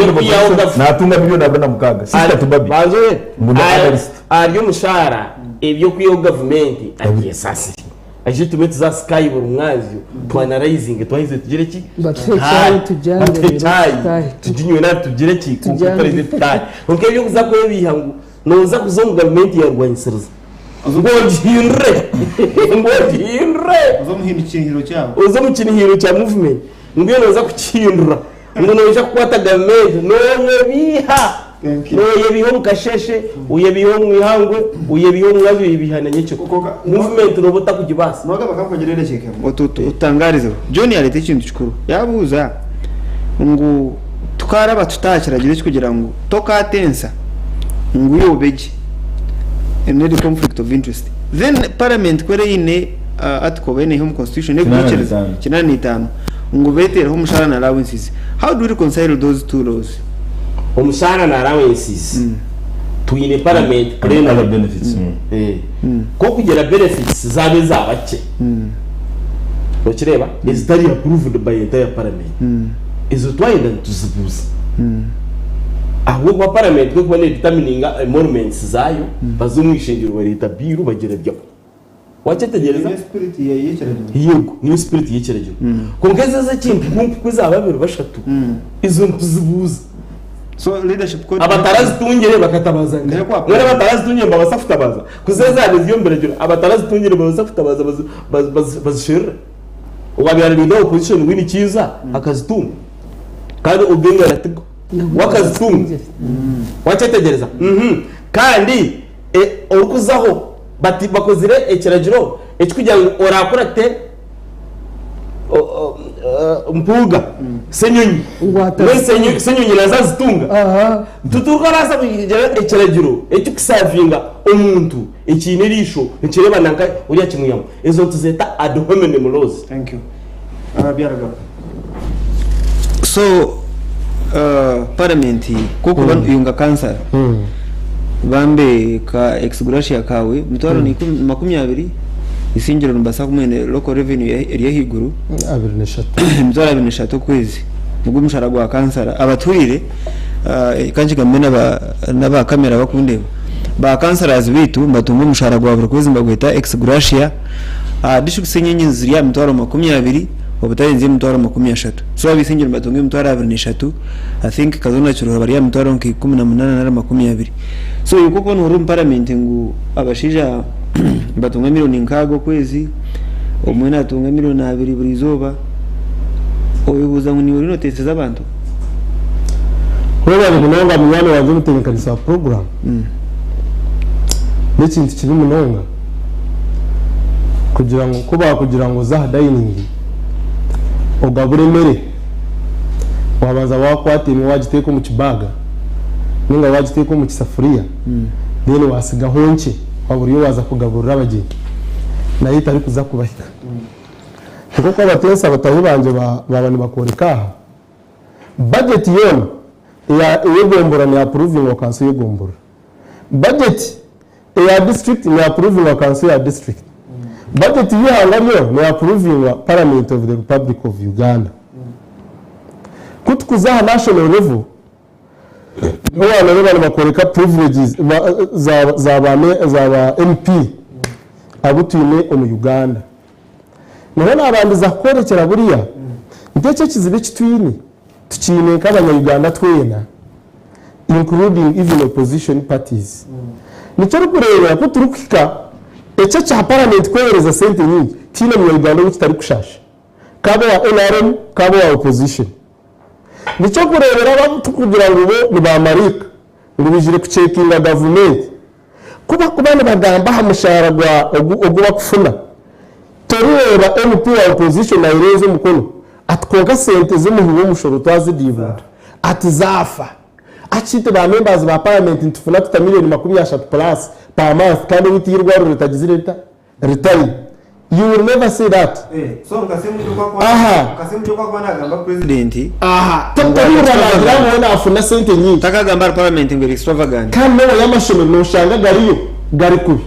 natunga miliyoni 46 sista tubabi banzore ariyo mushara ibyo kwiyo government agiye sasi aje tumete za sky buri mwazyo twanalizing twahize tugire ki tujinywe na tugire ki kukoreze tayi onke byo kuza ko bihangu noza kuzo mu government ya Rwanyisiriza uzo mu kinihiro cya movement ngwe noza kukindura ngo noja kwata government no biha uyebiho mukasheshe uyebiho mwihangwe uyebiho mwazo ibihananye cyo movement robota kugibasa noga bakakongerere cheke utangarizo John yarete ikintu cyukuru yabuza ngo tukaraba tutakiragira cyo kugira ngo tokatensa ngo yobeje any conflict of interest then parliament kwere ine article bene home constitution ne gukereza kinani 5 ngo beteraho umushahara na allowances. How do you reconcile those two laws? umushahara na allowances tuyine parliament plena Other benefits. ko kugira benefits zabe zabake ukireba izitari approved by entire parliament izo twayenda tuzibuza ahubwo parliament ko kubone determining emoluments zayo bazumwishingiro wa leta biru bagira byo wacetegereza spirit yekereje yego niyo spirit yekereje kongeza za kintu kuzaba babiri bashatu izo tuzibuza. So leadership code abatarazitungira bakatabazanga ngere abatarazitungira babasafutabaza kuzeza niyo mbere jura abatarazitungira babasafutabaza bazishira ubabyarira opposition wini kiza akazitunga kandi ugenga ratigo wakazitunga wacetegereza kandi urukuzaho bati bakozire ekiragiro ekikugira ngo orakora te Mpuuga senyonyi senyonyi nazazitunga tuturuka rasa kugira ekiragiro ekikusavinga omuntu ekinerisho ekireba nanka uriya kimuyamo ezo tuzeta ad hominem laws. Thank you. Arabyaraga. So parliament koko yunga cancer bambe ka ex gratia kawe mutwaro ni 20 isingiro mbasa kumene local revenue eri higuru 23 mutwaro 23 kwezi mugo mushara gwa cancer abaturire kanji gamena naba kamera bakundeba ba cancers bitu mbatunga mushara gwa buri kwezi mbagweta ex gratia dishu kusenyenye ziriya mutwaro 20 obutarenze mutwaro 30. So abisingiro mbatunga mutwaro 23 I think kazona chiro bariya mutwaro 18 na 20. So yuko kono rum parliament ngu abashija batunga milioni nkago kwezi omwena atunga milioni 2 buri zoba oyibuza ngo ni uri notese z'abantu kubera kunonga mwana wanjye mutekanisa program n'ikintu kiri munonga kugira ngo za dining ogabure mere wabanza wakwatini wagiteko mu kibaga ninga wagiteko mu kisafuriya then wasiga honke waburiyo waza kugaburira abageni nayo itari kuza kubahika kuko abatensa batahi banje babani bakoreka budget yona ya yegombora ni approving wa council yegombora budget ya district ni approving wa council ya district budget yihangamyo ni approving wa parliament of the Republic of Uganda kutukuzaha national level wana bakoreka privileges za MP abutine mu Uganda none abandiza korekera buriya ndetse kizibe kitwini tukine kabanya Uganda twena including even opposition parties nico rukureba ko turukika ece cha parliament kwereza sente nyingi tina mu Uganda kitari kushasha kabo wa NRM kabo wa opposition nico kurebera kugira ngo bo ni ba Marika rubijire kucekinga government kuba ni bagamba hamushara gwa oguba kufuna toreba MP wa opposition na irezo mukono atkonga sente z'umuhibo mushoro twazidivunda atizafa achite ba members ba parliament ntufuna tuta milioni 30 plus per month kandi witirwa rutagize leta retire. You will never say that. So nkasemu kwa nagamba president tatarura nagira ngo afuna sente nyinshi takagamba parliament ngeri extravagant kandi no yamashono no shanga gariyo gari kubi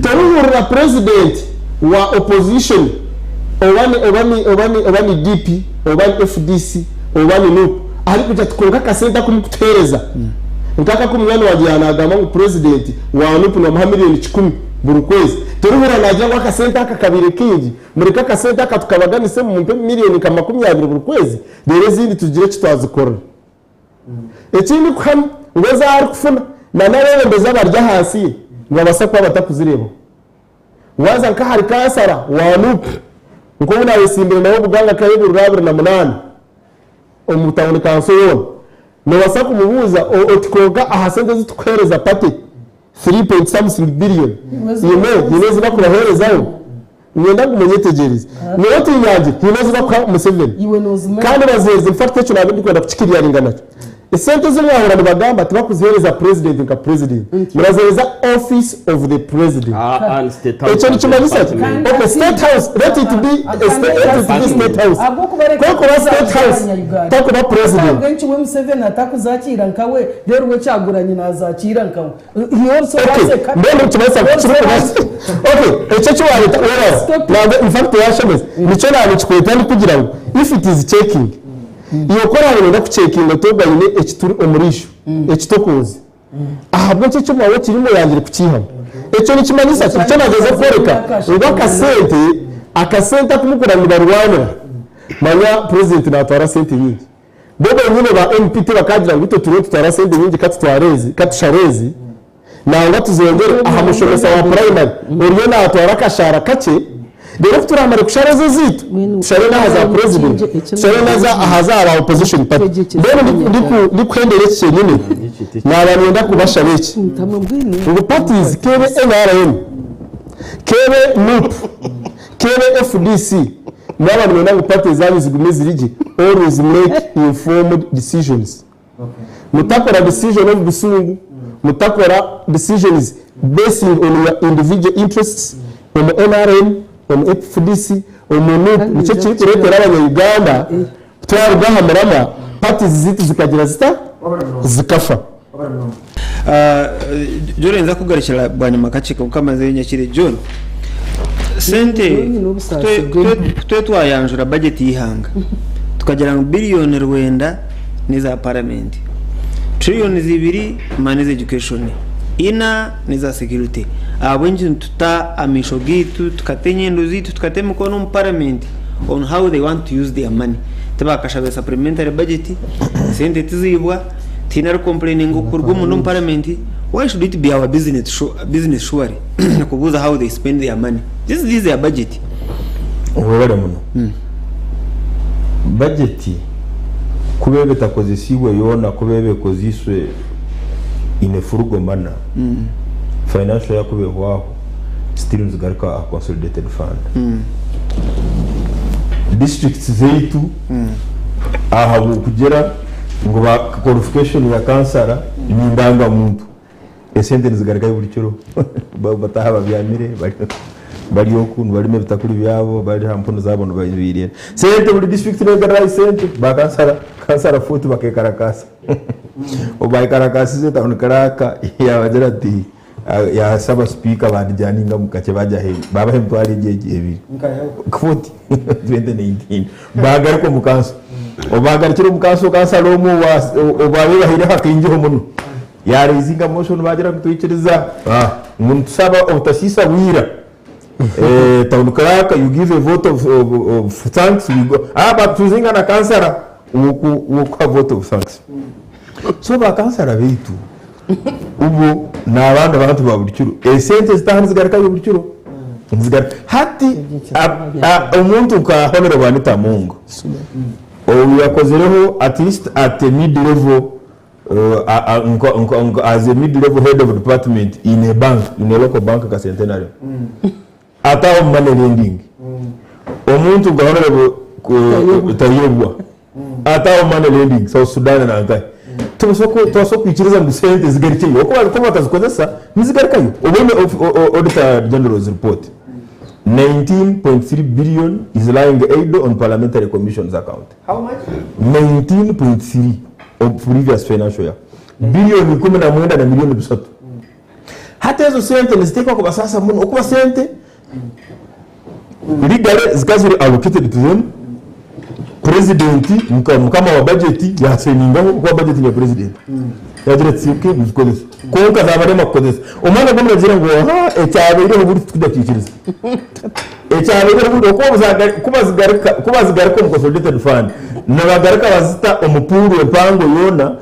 tarura president wa opposition obani DP obani FDC obani NUP ari kujya tukonga kasenta kumutereza ntaka kumwana wajyana agama mu president wa NUP no miliyoni 10 buri kwezi turubura najya ngo akasenta akabire kingi muri kakasenta akatukabaganise mu miliyoni 20 buri kwezi rero zindi tugire kitwazikora ekindi kwam ngoza ari kufuna na narebe mbeza barya hasi ngo abasakwa batakuzireba waza nka hari kansara wa NUP uko unayisimbira nawo buganga kayibu 2008 omutawuni kanso no wasaku mubuza otikoga ahasende zitwereza pati 3.something billion yinezi bakuraherezaho ngenda kumunyetegereza niyo tinyaje yinezi bakwa mu 7 kandi bazeze in fact cyo nabindi kwenda kuchikiriya ringana esente z'umwahura bagamba tubakuzihereza president nka president murazohereza office of the president icyo ni kimanyisa okay state house let it be state house kuko ba state house tako ba president benshi we Museveni atakuzakira nkawe rero we cyaguranye nazakira nkawe he also has a mbere kimanyisa okay icyo cyo waleta ora in fact yashemeze nicyo nani chikwetani kugira ngo if it is checking iyo kora ngo kucekinga toganye ekituri omurisho ekitokoze ahabwo cyo mwawe kirimo yangire kukiha icyo ni kimanyisa cyo nageze koreka ngo akasente kumukuranira barwana manya president natwara sente nyingi bobo nyine ba MPT bakagira ngo turo tutwara sente nyingi katusharezi nanga tuzongere ahamushomesa wa primary uriyo natwara kashara kake rero turamare kushareze zitu share na haza president share na za haza opposition party rero ndikwendere cyo nyine nabantu ndakubasha beki ubu parties kebe NRM kebe NUP kebe FDC n'abantu benda parties zanyu zigume zirigi always make informed decisions mutakora decision of busungu mutakora decisions based on your individual interests on NRM on FDC on NUP nicyo kiri kuretera abanyarwanda twaragahamurama parties zitu zikagira zikafa Jorenza kugarukira bwanyuma kacika ukamaze nyakire John sente twe twayanjura budget yihanga tukagira ngo billion rwenda niza parliament trillion zibiri maneze education ina niza security abwenje tuta amisho gitu tukatenyendo zitu tukatemukono mu parliament on how they want to use their money tabakashabe supplementary budget sente tizibwa tina complaining ukurwa mu parliament. Why should it be our business surely kubuza how they spend their money? This is their budget. Ubabara muno budget kubebe takozisiwe yona kubebe koziswe in a frugal manner financial yakube waho still nzigaruka a consolidated fund districts zeitu ahabu kugera ngo ba qualification ya kansara n'indanga muntu esente nzigaruka y'uburikiro bataha babyamire bari okuntu bari mebitakuri byabo bari hampono zabona bayibiriye sente buri district n'egara sente ba kansara futu bakekarakasa obayikarakasa ze tawon karaka yabagera ati ya saba speaker bandijyaninga mukace bajya he baba he mtwari jeje ebiri futi 2019 bagaruko mukanso obagarikira mukanso kansalomu obabe bahire hakinjiho muno yarizinga motion bagira kutwikiriza umuntu saba utasisa wira tawukaraka you give a vote of thanks we go but tuzinga na kansara uko vote of thanks so ba kansara bitu ubu nabandi abantu baburikiro esente zitahani zigaraka y'uburikiro hati umuntu ka honore banita mungu yakozereho at least at a mid level as a mid level head of department in a bank, in a local bank ka centenary ata money lending omuntu ga honorable tayebwa ata money lending South Sudan na antai tuso kwikiriza mu sente zigarikiro ko batazikozesa nizigarikayo ubone auditor general's report 19.3 billion is lying idle on parliamentary commission's account. How much? 19.3 of previous financial year. Billion 10 na milioni bisatu. Hata hizo sente nisitekwa kwa sasa muno okuba sente legally zikazi allocated to them. President mkama wa budget ya seningaho kwa budget ya president. Yagira tsike bizikodesa. Konka zabarema kodesa. Omwana gomwe zira ngo ecyabere buri tukidakikiriza. Ecyabere buri kubazigarika mu consolidated fund. Nabagarika bazita omupuru empango yona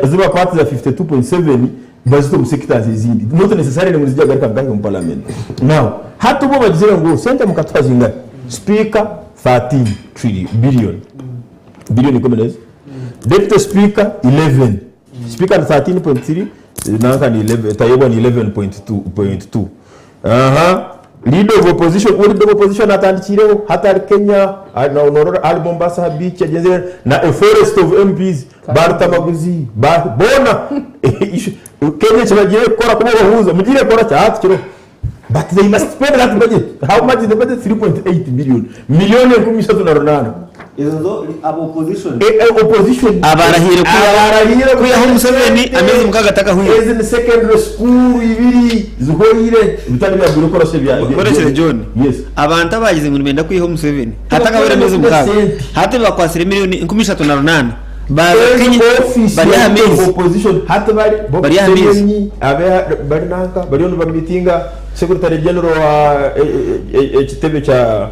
ziba part za 52.7 bazito mu sectors izindi. Not necessarily mu zijya garika ngaho mu parliament. Now, hatu bo bazira ngo sente mukatwazinga. Speaker 13 billion. Billion economies. Deputy Speaker 11. Speaker 13.3. Nanka ni 11. Tayebwa ni 11.2. leader of opposition atandikireho hatari Kenya ali Mombasa beach yagenze na a forest of MPs barutamaguzi bona Kenya kibagiye gukora kubo bahuza mugire kora cyahatiro. But they must spend that budget. How much is the budget? 3.8 billion. Million kumisa tunarona. Izo opposition. Opposition. Abarahire kuya home 7 amezi mukagataka huyo. Is in the secondary school ibiri zuhoire bitari bya burekorose bya. Koreshe John. Yes. Abantu abagize muri benda kuya home 7. Hataka wera amezi mukaga. Hate bakwasire million 13 bari amezi opposition hate bari amezi bari nanka bari ono bamitinga secretary general wa ekitebe cha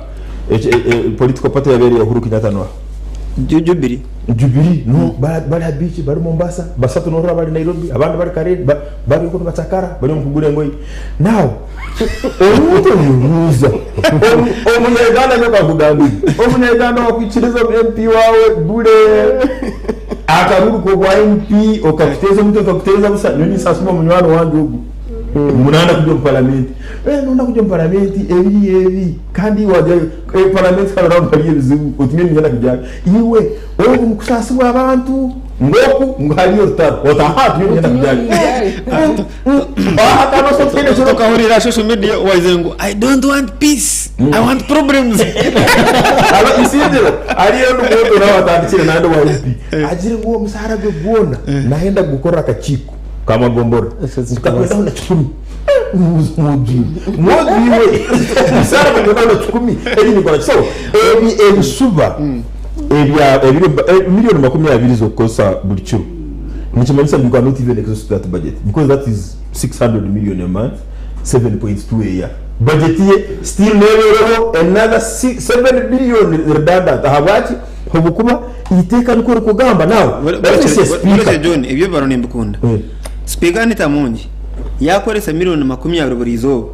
political party yabereye Uhuru Kenyatta no Jubilee no bari habichi bari Mombasa basatu no bari Nairobi abandi bari Karere bari ko batakara bari mukugure ngoyi now omuntu yuza omunyegana n'abagudani omunyegana wakwikiriza MP wawe bure akaruru ko kwa MP okafiteza mtu okafiteza busa nyoni sasuma munywano wangu ugu munana kujya mu parliament nunda kujya mu parliament ebi kandi waje parliament kala rawo bari bizibu utimye nyana kujya iwe obu mukusasi wa abantu ngoku ngaliyo tar otahatu nyana kujya hata no sokene sio kahurira social media wazengu I don't want peace I want problems aba isindiro ariyo n'umuntu nawe atandikira nando wa MP agire ngo musara byo bwona nahenda gukora akachiko kama gombora tukakwenda na 10 mudi we musara byo na 10 eri ni kwa so ebi suba milioni 20 zo kosa buri cyo nikimanisa you cannot even exhaust that budget because that is 600 million a month 7.2 a year budget here still never another 7 billion redundant ahabati hobukuba iteka nikore kugamba nawe speaker John ibyo barone mbukunda speaker nitamungi yakoresa milioni 20 buri zo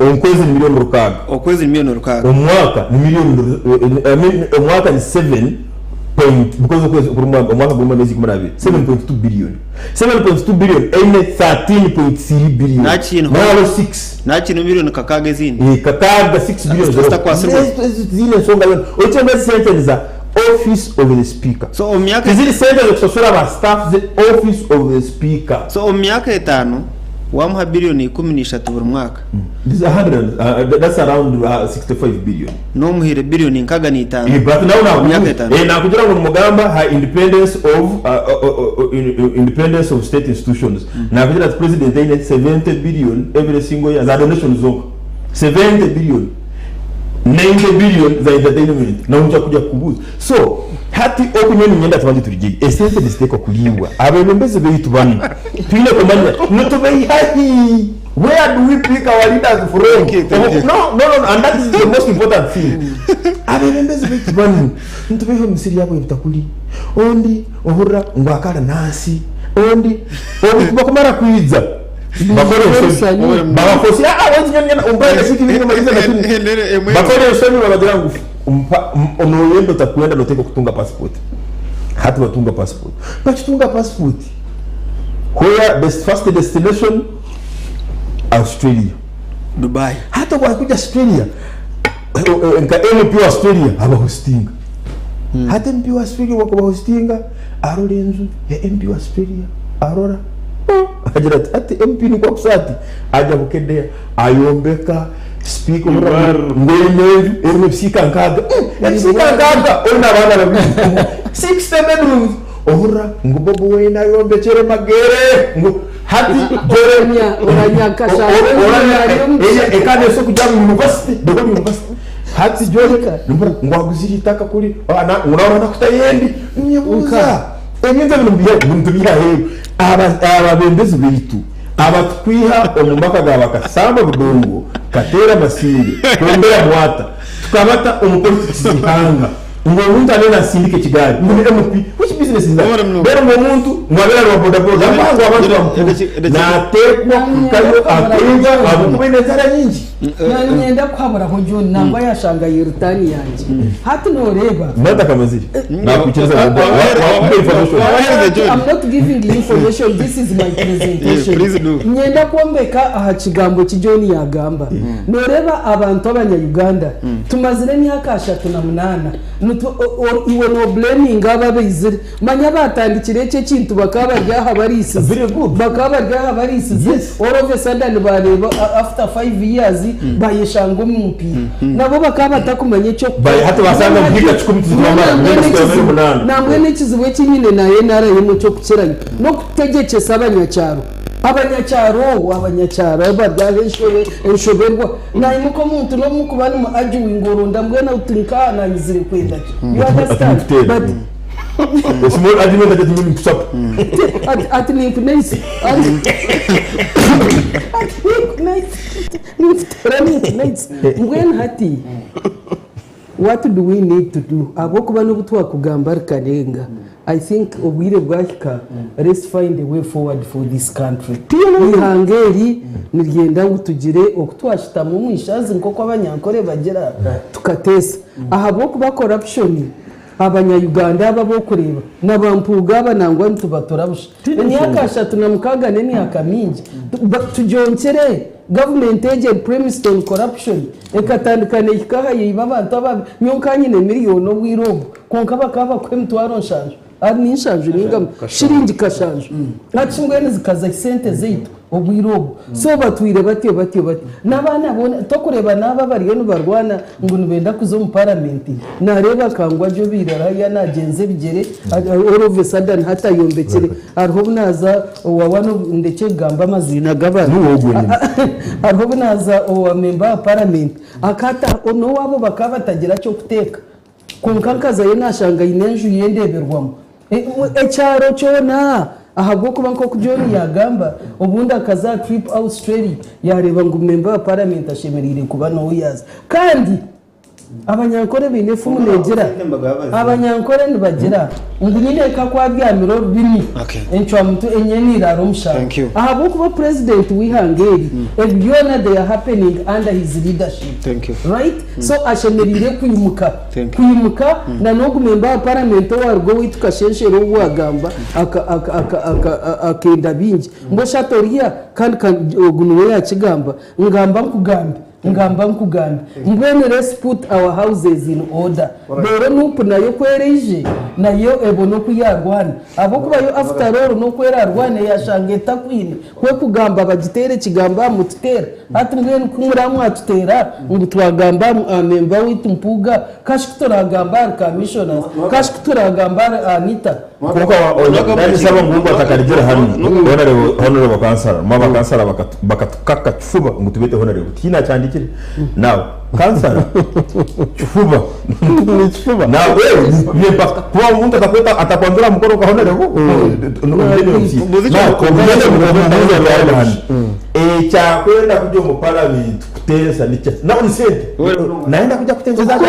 okwezi milioni rukaga umwaka ni milioni umwaka ni 7 point because umwaka guma mezi 7.2 billion 7.2 billion ene 13.3 billion na 6 na chino milioni kakaga zini kakaga 6 billion zile songa yon ocho mezi sentence za office of the speaker so omyaka zile sentence kusosura ba staff the office of the speaker so omyaka 5 wamuha bilioni 13 buri mwaka this 100 that's around 65 billion no muhire bilioni nkaga ni 5 but now na kugira ngo mugamba ha independence of state institutions na kugira that president they 70 billion every single year za donation zone 70 billion 90 billion za entertainment na unja kuja kubuza so hati okunyoni nyenda tabandi turije essence mistake kuliwa abembeze beyitu bani twile komanya notobei hahi where do we pick our leaders from no and that is the most important thing abembeze beyitu bani notobei ho misiri yabo ibitakuli ondi ohura ngwakara nasi ondi bakomara kwiza bakore nyanya umbaye siki bintu magize lakini bakore usemi babagira ngufu unoyendo takwenda loteko kutunga passport hata watunga passport bachitunga passport where the first destination Australia Dubai hata kwa kuja Australia nka MP wa Australia aba hostinga hata MP wa Australia wako hostinga arolenzu ya MP wa Australia arora ajira ati MP ni kwa kusati aja bukedea ayombeka speak ngwene erumepsika nkaga ona bana babi 6 bedrooms ohura ngubobo wena yombe chere magere hati jeremia oranyaka shawe ekane so kujya mu university dogo university hati joreka ngwaguziri taka kuri unaona kutayendi nyebuza enyinza bintu bihahe ababembezi bitu abatwiha omumaka gabakasamba budongo katera masinde kwembera mwata tukabata umupolitiki hanga ngo umuntu anena sindike kigali muri MP which business is that bero umuntu mwabera wa boda abantu na tekwa kayo akenga abukubene zara nyingi nanyenda kwabura ko John nangwa yashanga yirutani yanjye hati noreba nada kamaziri nakwikiriza I'm not giving you information, this is my presentation. Nyenda kuombeka aha kigambo kijoni yagamba noreba abantu abanya-Uganda tumazire myaka 38 iwe no blaming ababizire manya batandikire cyo kintu bakaba ryaha barisize bakaba ryaha barisize all of a sudden bareba after 5 years bayeshanga umupira nabo bakaba batakumanye cyo hata basanga bwika 10 namwe n'ikizibwe kinyine naye narayemo cyo kukeranya no kutegekesa abanyacyaro baryahenshobelwa nayimuko muntu no mukubana mu ajuwingoro ndambwe na utinka nanyizire kwenda you understand but small argument that you mean stop at nice when hati what do we need to do abokuba no butwa kugamba kanenga I think obwire bwashika let's find a way forward for this country ihangeri nigenda ngutugire okutwashita mu mwishazi nkoko abanyankore bagera tukatesa ahabokuba corruption abanya-Uganda babo kureba n'abampuuga banangwa ntubatorabusha n'yakasha tunamukagane n'yakamingi tujonkere government agent premised on corruption ekatandikane ikahaye ibabantu ababi nyonkanyine miliyoni obwirobo konka bakaba kwemtwaro nshanjo ari nishanjo ninga shiringi kashanjo nakimwene zikaza sente zeitu obwirobo so batwire batyo nabana bona tokureba naba bariyo barwana ngo nubenda kuzo mu parliament nareba kangwa jo birara ya nagenze bigere all sadan hata yombekere arho naza wawano ndeke gamba mazina gabana arho naza o member parliament akata ono wabo bakaba tagira cyo kuteka konkankaza ye nashanga inenju yendeberwamo ecyaro cyona ahabwo kuba nko kujoni yagamba ubundi akaza trip Australia yareba ngo member wa parliament ashemerire kuba no yaza kandi abanyankore binefu munegera abanyankore nibagera ngo nyine ka kwa byamiro bini enchwa mtu enyenira romsha ahabwo kuba president wihangeri ebyona they are happening under his leadership right so ashemerire kwimuka na no member wa parliament warwo witukashenshere ubwagamba akenda bingi ngo shatoriya kandi ogunuwe yakigamba ngamba nkuganda ngwene let's put our houses in order bero nupu nayo kwereje nayo ebono kuyarwana abo kubayo after all no kwera arwane yashangeta kwine kwe kugamba bagitere kigamba mututera ati ngwene kumuramu atutera ngo twagamba member witu Mpuuga kashikutoragamba commissioners kashikutoragamba Anita kuko nani saba ngumba atakarigera hano honorable kansara mama kansara bakatukaka chufuba ngutubete honorable tina cyandikire now kansara chufuba ni chufuba na wewe ni kwa umuntu atakweta atakwandura mukoro ka honorable cha kwenda kuja mu parliament kutesa nicha na unisente naenda kuja kutesa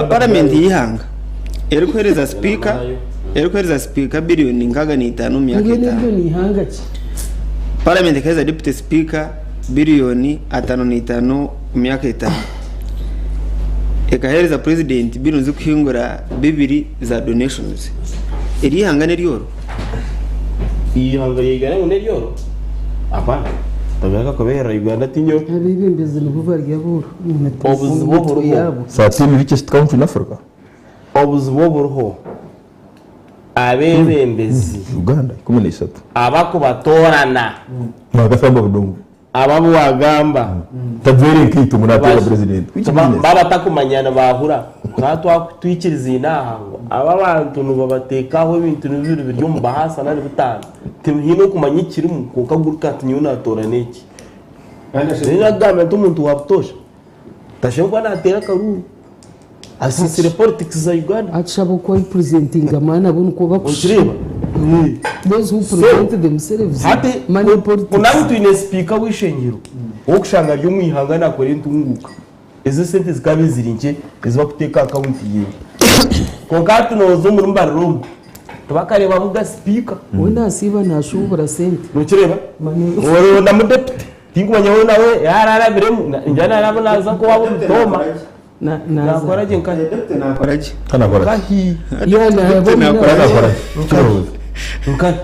parliament yihanga erikwereza speaker billion ngaga ni 5 myaka 5 parliament kaiza deputy speaker billion 5 myaka 5 ekahereza president billion zikuhingura 2 za donations erihanga neriyoro ihanga yigana neriyoro apana tabaka kubera Uganda tinyo abibimbeze n'ubuva ryaburo obuziboboro yabo satini richest country in Africa obuziboboro abebembezi Uganda 13 abako batorana magasamba budongo ababu wagamba tavere kitu munatera president baba takumanyana bahura natwa twikiriza inahango aba bantu nubabatekaho ibintu n'ibiri biryo mu bahasa nari bitanga timhino kumanyikiri mu kukaguruka tinyuna tora neki nina game tumuntu waptosha tashengwa natera karu asisire politics za Uganda achabo kwa presenting amana bunu ko bakushireba those who present themselves hati money politics kunamutu ine speaker wishengiro okushanga ryo mwihanga nakore ntunguka izo sente zikabe zirinje izo bakuteka account yiwe konkati nozo muri mbarumu tubakareba vuga speaker we nasiba ntashobora sente nukireba wowe ndamudepite tingumanya wowe nawe yararabiremo njana arabonaza ko wabo mutoma nakoraje nkane nakoraje kahi nakoraje nkane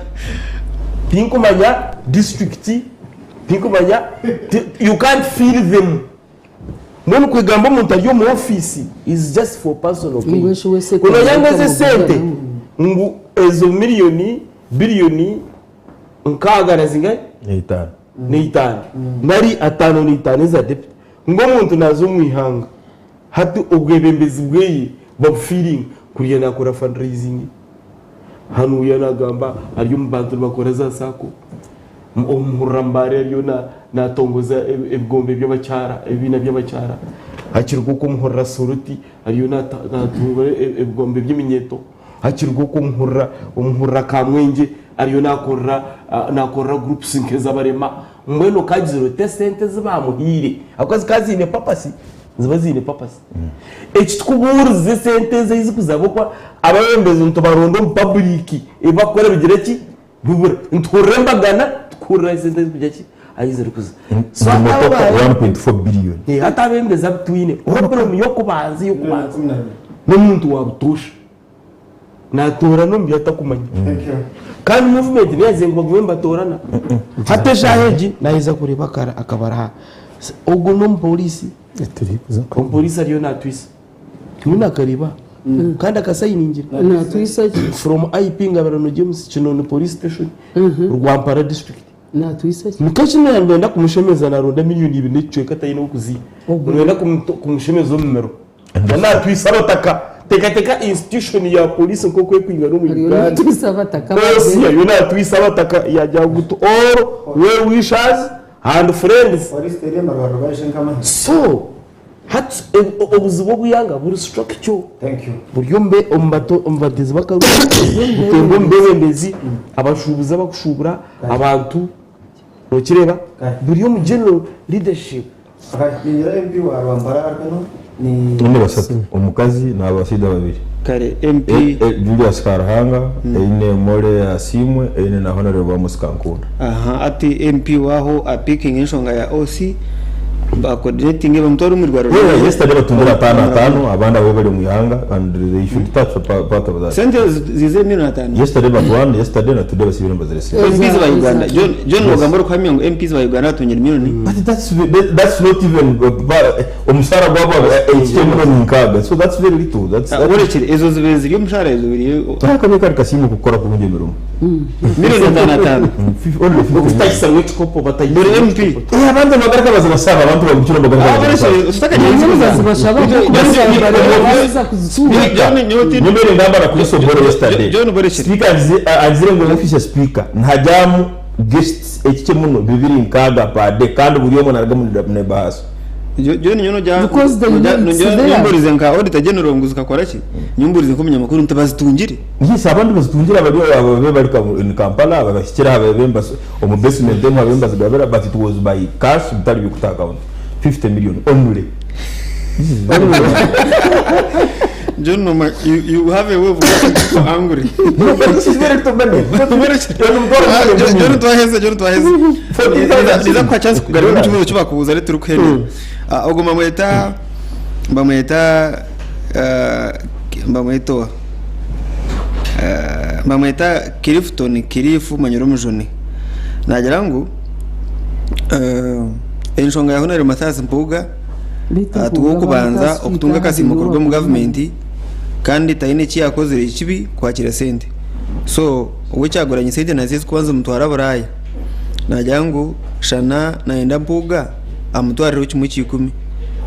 tingumanya district tingumanya you can't feel them Munu kwigamba umuntu ari mu office is just for personal gain. Kuno yangoze sente ngu ezo biliyoni nkaga zingahe? Ni 5. Nari 5 ni 5 za deputy. Ngo umuntu nazo mwihanga. Hati ubwebembezi bweye ba feeling kuriya nakora fundraising. Hanu yanagamba ari umbantu bakora za sako. Umurambare ariyo natongoza ebigombe by'abacyara ebina by'abacyara hakirwa ko muhorra soruti ariyo natunga ebigombe by'iminyeto hakirwa ko umuhorra kamwenge ariyo nakora groups nkeza barema mweno kagizero tesente zibamuhire akazi kazine papasi zibazine papasi ekitwuburuze sente ze izikuzabokwa abayembeze ntubarondo mu public ibakora bigireki bubura nturembagana kura sente zibijaki ayizere kuza so 1.4 billion hata bembeza bitwine problem yo kubanza n'umuntu wabutusha natora no mbyata kumanya kandi movement niyaze ngo gwemba torana hata shaheji nayiza kureba kara akabara ubwo no polisi polisi ariyo natwisa tuna kariba kandi akasayiningira natwisa from IP ngabarano James Kinono police station Rwampara district natwisa mukashi nenda kumushemeza na ronda miliyoni 2 n'icyo katayino kuzi urenda kumushemeza numero natwisa bataka teka institution ya police nkoko kwinga no mu Uganda natwisa bataka yo natwisa bataka yajya guto all well wishers and friends police terema barabashe nkama so hat obuzibo buyanga buri structure thank you buryo mbe ombatizi bakaru butembo mbebembezi abashubuza bakushubura abantu nokireba buryo mu general leadership akanyira MP wa Rwambara arkano ni basatu umukazi n'abasida babiri kare MP Julius Karahanga ine Mole Asimwe ine na Honorable Muskankunda ati MP waho apicking inshonga ya OC ba coordinating bamutoro mu Rwanda yesterday batundura 5 abanda bo bari mu Yanga and they should touch part of that sente zize miliyoni 5 yesterday na today basibira mbazerese MPs ba Uganda John Mugamboro kwa miyango MPs ba Uganda atongera miliyoni but that's not even umusara gwabo ekitemo n'inkaga so that's very little that's worekere ezo zibe ziri umushara ezo biri takame kari kasimu gukora ku ngemero miliyoni 5 ubutayisa wetikopo batayibura MP abandi bagaraka bazabasaba abantu bagukira bagaraka usitaka nimero ndambara kuri soboro yesterday John Borekere speaker azire ngo office speaker ntajyamu guests ekikemuno bibiri nkaga pade kandi buri yo monaraga mu bahas John nyono jya nyumburize nka auditor general nguzuka kora ki nyumburize ko munyamakuru ntabazitungire ngisa abandi bazitungire abari bari in Kampala abashyikira abemba mu basement dem abemba zigabera but it was by cash bitari bikuta account 50 million only John no you have a way of being angry this is very to money John twaheze iza kwa chance kugarura cyumwe cyo bakubuza ari turukwere ubwo bamwita Kirifu Manyoro Mujoni nagira ngo enshonga ya Honorable Mathias Mpuuga tuwo kubanza okutunga kasi mukorwa mu government kandi tayine ki yakoze ikibi kwakira sente so uwe cyagoranye sente nazise kubanza mutwara buraya nagira ngo shana naenda Mpuuga amutwariro kimwe cy'ikumi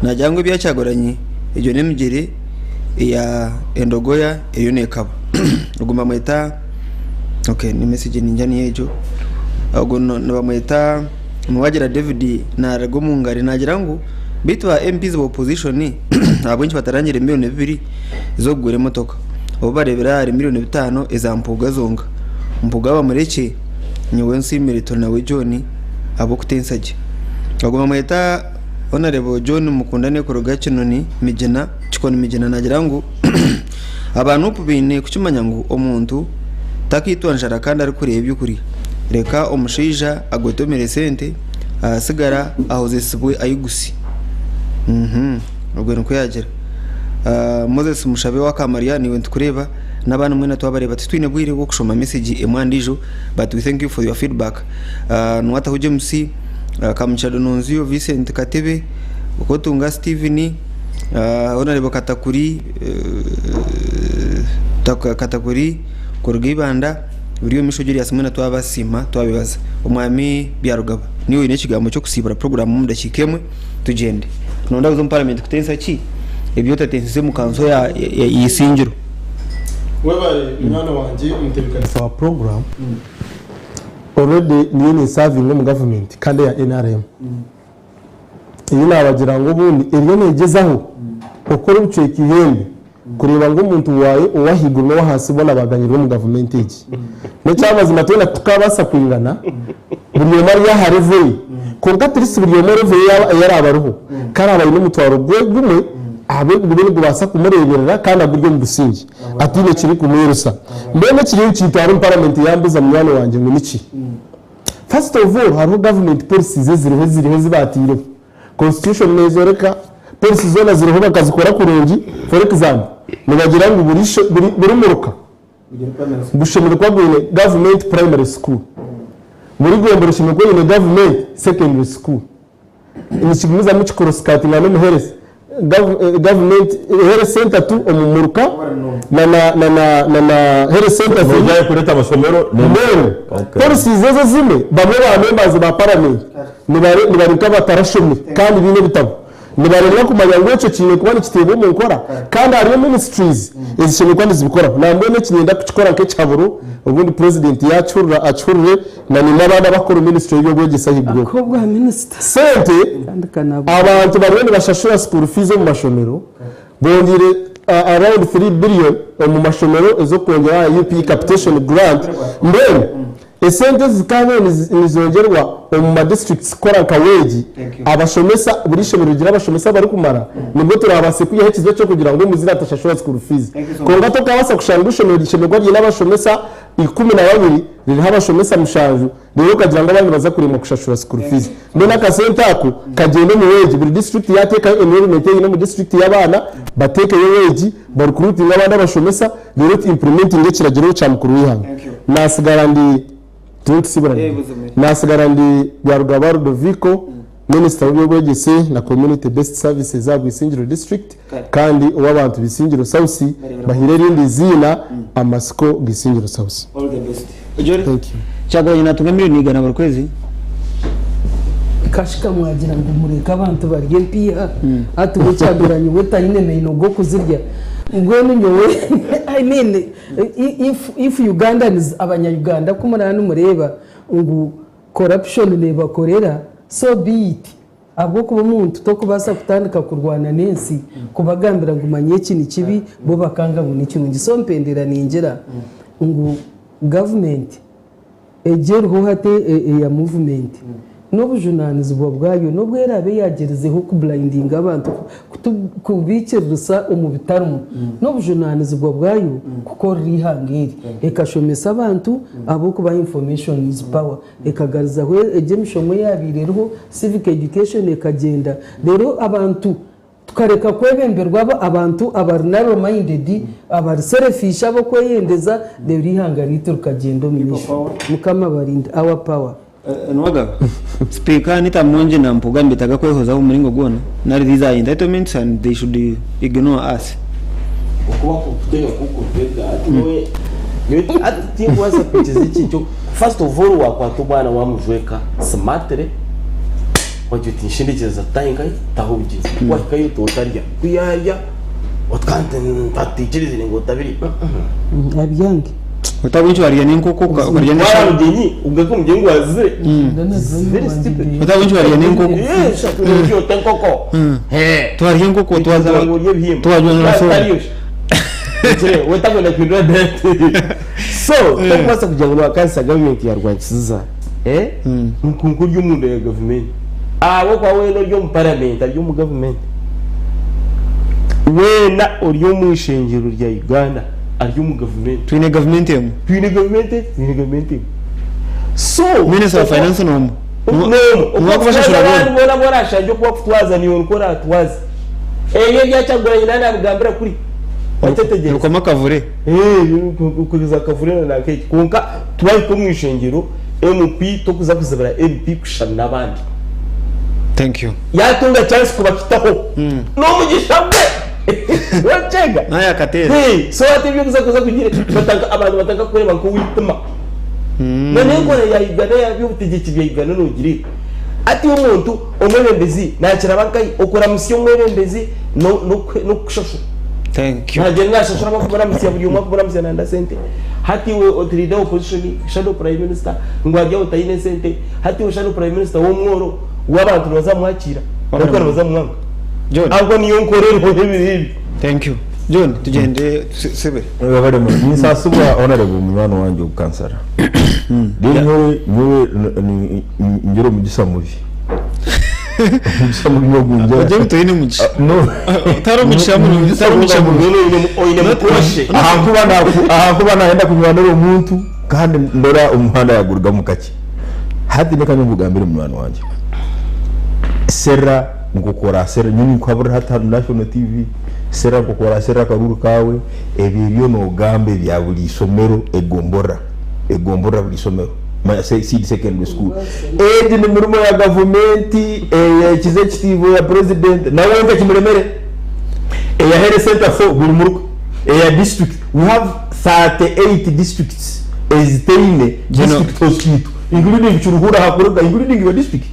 nagira ngo byacyagoranye ejo nemigere ya endogoya eyo nekaba uguma mwita okay ni message ninjani ejo ahubwo nabamwita muwagira David na rago mungari nagira ngo bitwa MPs ba opposition abonye batarangire miliyoni 2 zo gure motoka abo barebera ari miliyoni 5 ezampuga zonga mpuga bamureke nyewe nsimirito nawe John abo kutensaje agoma mwita Honorable John mukundane koroga Kinoni Mijena Chikoni Mijena nagira ngo abantu bine kucimanya ngo omuntu takitwanjara kandi ari kureba by'ukuri reka omushaija agotomere sente asigara ahozesibwe ayigusi ubwo nuko yagera Moses Mushabe wa Kamariya niwe ntukureba n'abantu mwe natwabareba twine bwire bwo kushoma message emwandijo but we thank you for your feedback nwata huje MC Kamuchado Nonzio Vincent Katebe ukotunga Steven onarebo katakuri katakuri kurugibanda buriyo mishogeri yasimwe twabasima twabibaza umwami byarugaba niwe ine kigambo cyo kusibura program mu ndakikemwe tugende nonda zo parliament kutensa ki ibyo tatense mu kanzo ya yisingiro webale mwana wanje umutebikanisa wa program already ni serving mu government kandi ya NRM iyi nabagira ngo bundi iriyo negezaho ukora uceka ihembe kureba ngo umuntu wawe uwahigurwa wa hasi bona baganyirwa mu government iki n'cyamaze matona tukabasa kwingana buriyo mari ya harevuye konka trisi buriyo mari yari abaruho kandi abaye n'umutwaro gwegumwe abe buri bubasa kumureberera kandi aburyo mu busingi atine kiri kumuyerusa mbene kiri cyitara mu parliament yambuza mwana wanje ngo niki first of all hariho government policies ziriho zibatire constitution nezoreka policies zona ziriho bakazikora kurungi for example nibagira ngo buri muruka gushimira kwa government primary school muri gombo rushimira kwa government secondary school inishigumiza mu chikoroskati na muherese government health center tu omumuruka na health center Vuga kureta amasomero nero policies zezo zimwe bamwe ba members ba parliament nibarika batarashomye kandi bine bitabo nibareka kumanya ngo cyo kintu kubana kitebo mu nkora kandi hariyo ministries ezishimye kandi zibikora namwe ne kinenda kukikora nke cyaburu ubundi president yacurura acurure na ni nabana bakora ministry yo gwegisa hibwo akobwa minister sente abantu barwene bashashura school fees mu mashomero bongire around 3 billion mu mashomero ezo kongera UP capitation grant mbere esente zikane nizongerwa mu districts kora kaweji abashomesa buri shomero gira abashomesa bari kumara nibwo turabase kuyehekizo cyo kugira ngo muzira atashashura school fees konga to kabasa kushanga ushomero gishemerwa gina abashomesa 12 riri habashomesa mushanju rero kagira ngo abantu baza kurema kushashura school fees mbona akasente ako kagende mu weji buri district yateka environment y'ino mu district y'abana bateke weji barukurutinga abandi abashomesa rero implementing kiragero cya mukuru wihanga nasigarandi nasigarandi Byarugaba Rudoviko Minister w'Ubwegese na Community Based Services za Bwisingiro District kandi uw'abantu Bisingiro South bahire rindi zina amasiko Bwisingiro South. All the best. Ujore. Thank you. Chagwa ina tungamiri nigana barakwezi. Kashika mwagira ngo mureka abantu barye pia atubucyaguranye wetanyine no go kuzirya ngone nyowe I mean if Ugandans abanya-Uganda kumana n'umureba ngo corruption leba korera so be it abwo kuba umuntu to kubasa kutandika kurwana nensi kubagambira ngo manye iki ni kibi bo bakanga ngo ni kintu gisompendera ningera ngo government ejerho hate ya movement n'obujunanizi bwayo nubwo yarabe yagerezeho ku blinding abantu kubikirisa mu bitaramo n'obujunanizi bwayo kuko rihangiri ekashomesa abantu abo kuba information is power ekagariza we ejemishomo yabireho civic education ekagenda rero abantu tukareka kwebemberwa abantu abarnaro minded abar selfish abo kweyendeza de rihangarite rukagendo minisho mukama barinde our power Nwaga speaker nitamonje na Mpuuga mbitaga kwehozaho muri ngo gona nari these are entitlements and they should ignore us ukuba kutega kukuvega atiwe yote ati waza pitiziki cyo first of all wakwata bwana wamujweka smartere wajyo tinshindikeza tayinga tahugize wakayo totarya kuyarya watkante tatikirize ngo tabiri abyange utabunchi wariya n'inkoko ukarya n'ishaka ugenyi ubwo mgengo waze utabunchi wariya n'inkoko yo tenkoko twariye inkoko twaza twajya na so wetabona kwidwa so takwasa kugira ngo akansa government ya Rwanda nkunku ry'umuntu ya government abo kwa weno ryo mu parliament ryo mu government wena uriyo mu ishengero rya Uganda ariyo mu government twine government yemu twine government so minister of finance no ukubafashishura bona borashanje kuba kutwazaniye urukora atwaze eyo byacaguranye nana bugambira kuri watetegera uko makavure ukuriza kavure na keke kunka twaye ko mu ishengero NUP to kuza kuzabara MP kushana nabandi. Thank you. Yatunga chance kubakitaho no mugisha bwe wacega naya katera so ati byo kuza kugira batanga abantu batanga kureba ko wituma none ngo ya Uganda ya byo butegeki bya Uganda no giri ati umuntu omwebembezi nakira bankai okora misiyo omwebembezi no kushosho. Thank you. Nagenda nashashura bakubara misiyo buri umwe kubara misiyo nanda sente hati we otrida opposition shadow prime minister ngwajya utayine sente hati we shadow prime minister wo mworo w'abantu bazamwakira bakora bazamwanga John ahubwo niyo nkorero hebi. Thank you John tugende sebe bari mu sasubwa honorable umwana wanje ukansara niwe ngiro mu gisamuvi umugishamu no gunja ujye bitoyine mugisha no taro mugishamu oyine mukoshe ahakuba naenda kunywana n'umuntu kandi ndora umuhanda yagurga mu kake hadi nekanye mvugambira umwana wanje sera ngukora sera nyini kwabura hata national TV sera ngukora sera karuru kawe ebiriyo no gambe bya buri isomero egombora buri isomero ma secondary school edi ni mirimo ya government executive ya president na wenda kimuremere ya health center for buri muruko ya district we have 38 districts as tine district hospital including Churuhura hakuruga including your district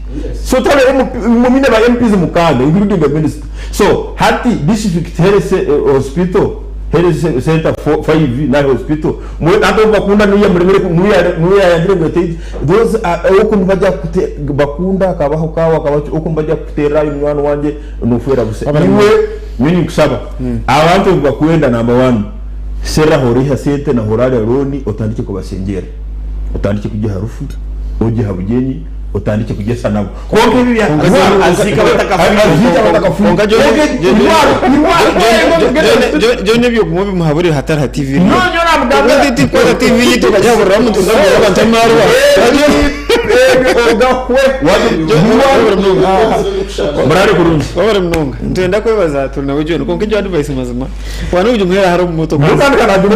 so tale mumine ba MPs mukanda including the minister so hati district health hospital health center 5 na hospital mwe ando bakunda niya muremere muya ya ndrengo tete those okuntu bajya bakunda akabaho kawa okuntu bajya kutera umwana wanje nufera buse niwe nyini kusaba abantu bakwenda number 1 sera horiha sente na horare roni otandike ko basengera utandike kujya harufu uje habugenyi utandike kugesa nabo konke ibi azika batakafunga jo nebyo kumubi muhaburi hatara TV no namugamba nditi kwa TV yito kajabura mu tuzamba abantamarwa murari kurunzi babare munonga ntenda kwebaza tuna bujyo konke jo advice mazima wana uje muhera haro mu moto kandi kana dumu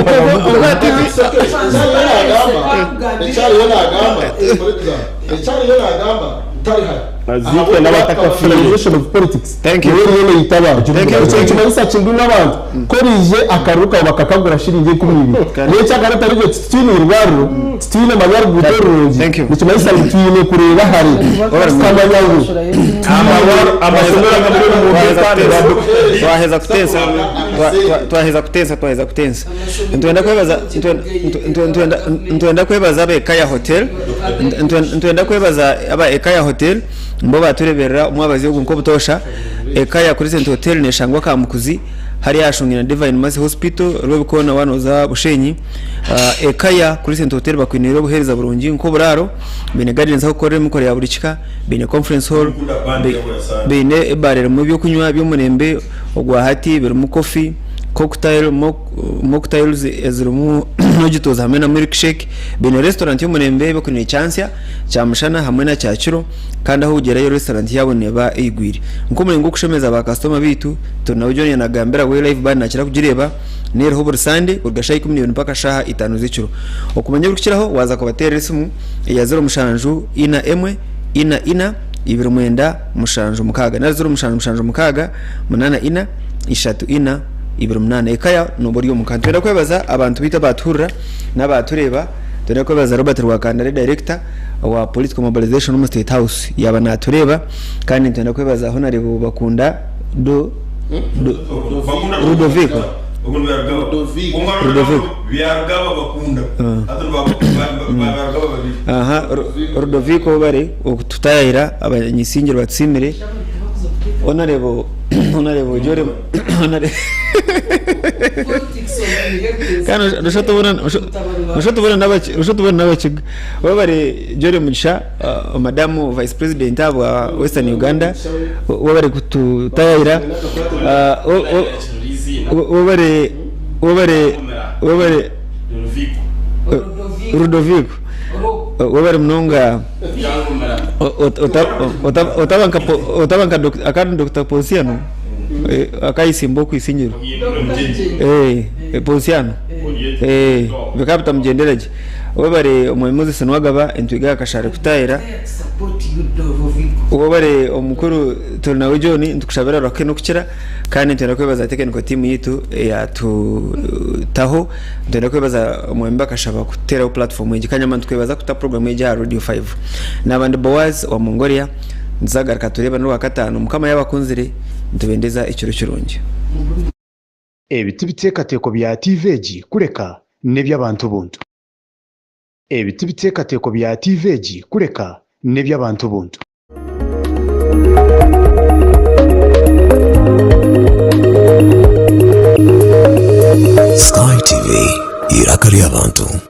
echari yona agamba tari hai azike n'abataka affiliation of politics. Thank you. Rero yitaba Thank you. cyo cyumisa kindu n'abantu korije akaruka bakakagura shiringi 12 niyo cyagarata ryo titini rwaro titini magari gutorungi Thank you. nicyumisa titini kureba hari kamanyangu amasomero ngamuri mu twaheza kutensa ntwenda kwebaza be kaya hotel ntwenda kwebaza aba ekaya hotel mbo batureberera umwabazi yo gunko butosha ekaya kuri Center Hotel neshangwa kamukuzi hari yashungina Divine Mercy Hospital rwo bikona wanoza bushenyi ekaya kuri Center Hotel bakwinira buhereza burungi nko buraro bene gardens aho korera mukore ya burikika bene conference hall bene barera mu byo kunywa byo munembe ogwa hati bere mu coffee cocktails ezirumu nogitoza hamwe na milkshake bene restaurant yo munembe bakwinira chansya chamushana hamwe na cyaciro kandi aho ugerayo restaurant yabone ba igwiri nko murengo kushemeza ba customer bitu tunawujone yanagambira we live band nakira kugireba nero ho bursande ugashaye 1 million paka shaha 5 ziciro okumenya urukiraho waza kubatera isimu ya 0 mushanju ina emwe ina ibiro mwenda mushanju mukaga na 0 mushanju mukaga munana ina ishatu ina ibiro munana ekaya no buri umukantu rero kwebaza abantu bita baturura n'abatureba dore ko baza Robert Rwakandare director wa political mobilization mu State House yaba natureba kandi ntenda kwebaza aho narebo bakunda Ludovico byargaba bakunda aha Ludovico bare tutayira abanyisingiro batsimire onarebo jore kana rushatubona n'abaki babare jore mugisha madamu vice president wa Western Uganda babare kututayira Rudovico wabare mnonga utabanka akandi Dr. Ponsiano akaisimbo kwisinjiro Ponsiano bekapita mujenderaje wabare umuyobozi senwagaba entwiga akashare kutayira wabare omukuru tolnawe John ndukushabera rakeno kukira kandi ntenda kwebaza tekiniko team yitu ya taho ntenda kwebaza umwemba akashaba kutera platform yigikanyama tukwebaza kuta program ya Radio 5 nabandi Boaz wa Mongolia nzagaruka tureba no wakatano mukama y'abakunzire ntubendeza ikiro kirungi ebiti bitekateko bya TVG kureka n'ebyabantu buntu ebiti bitekateko bya TVG kureka n'ebyabantu buntu Sky TV irakari abantu.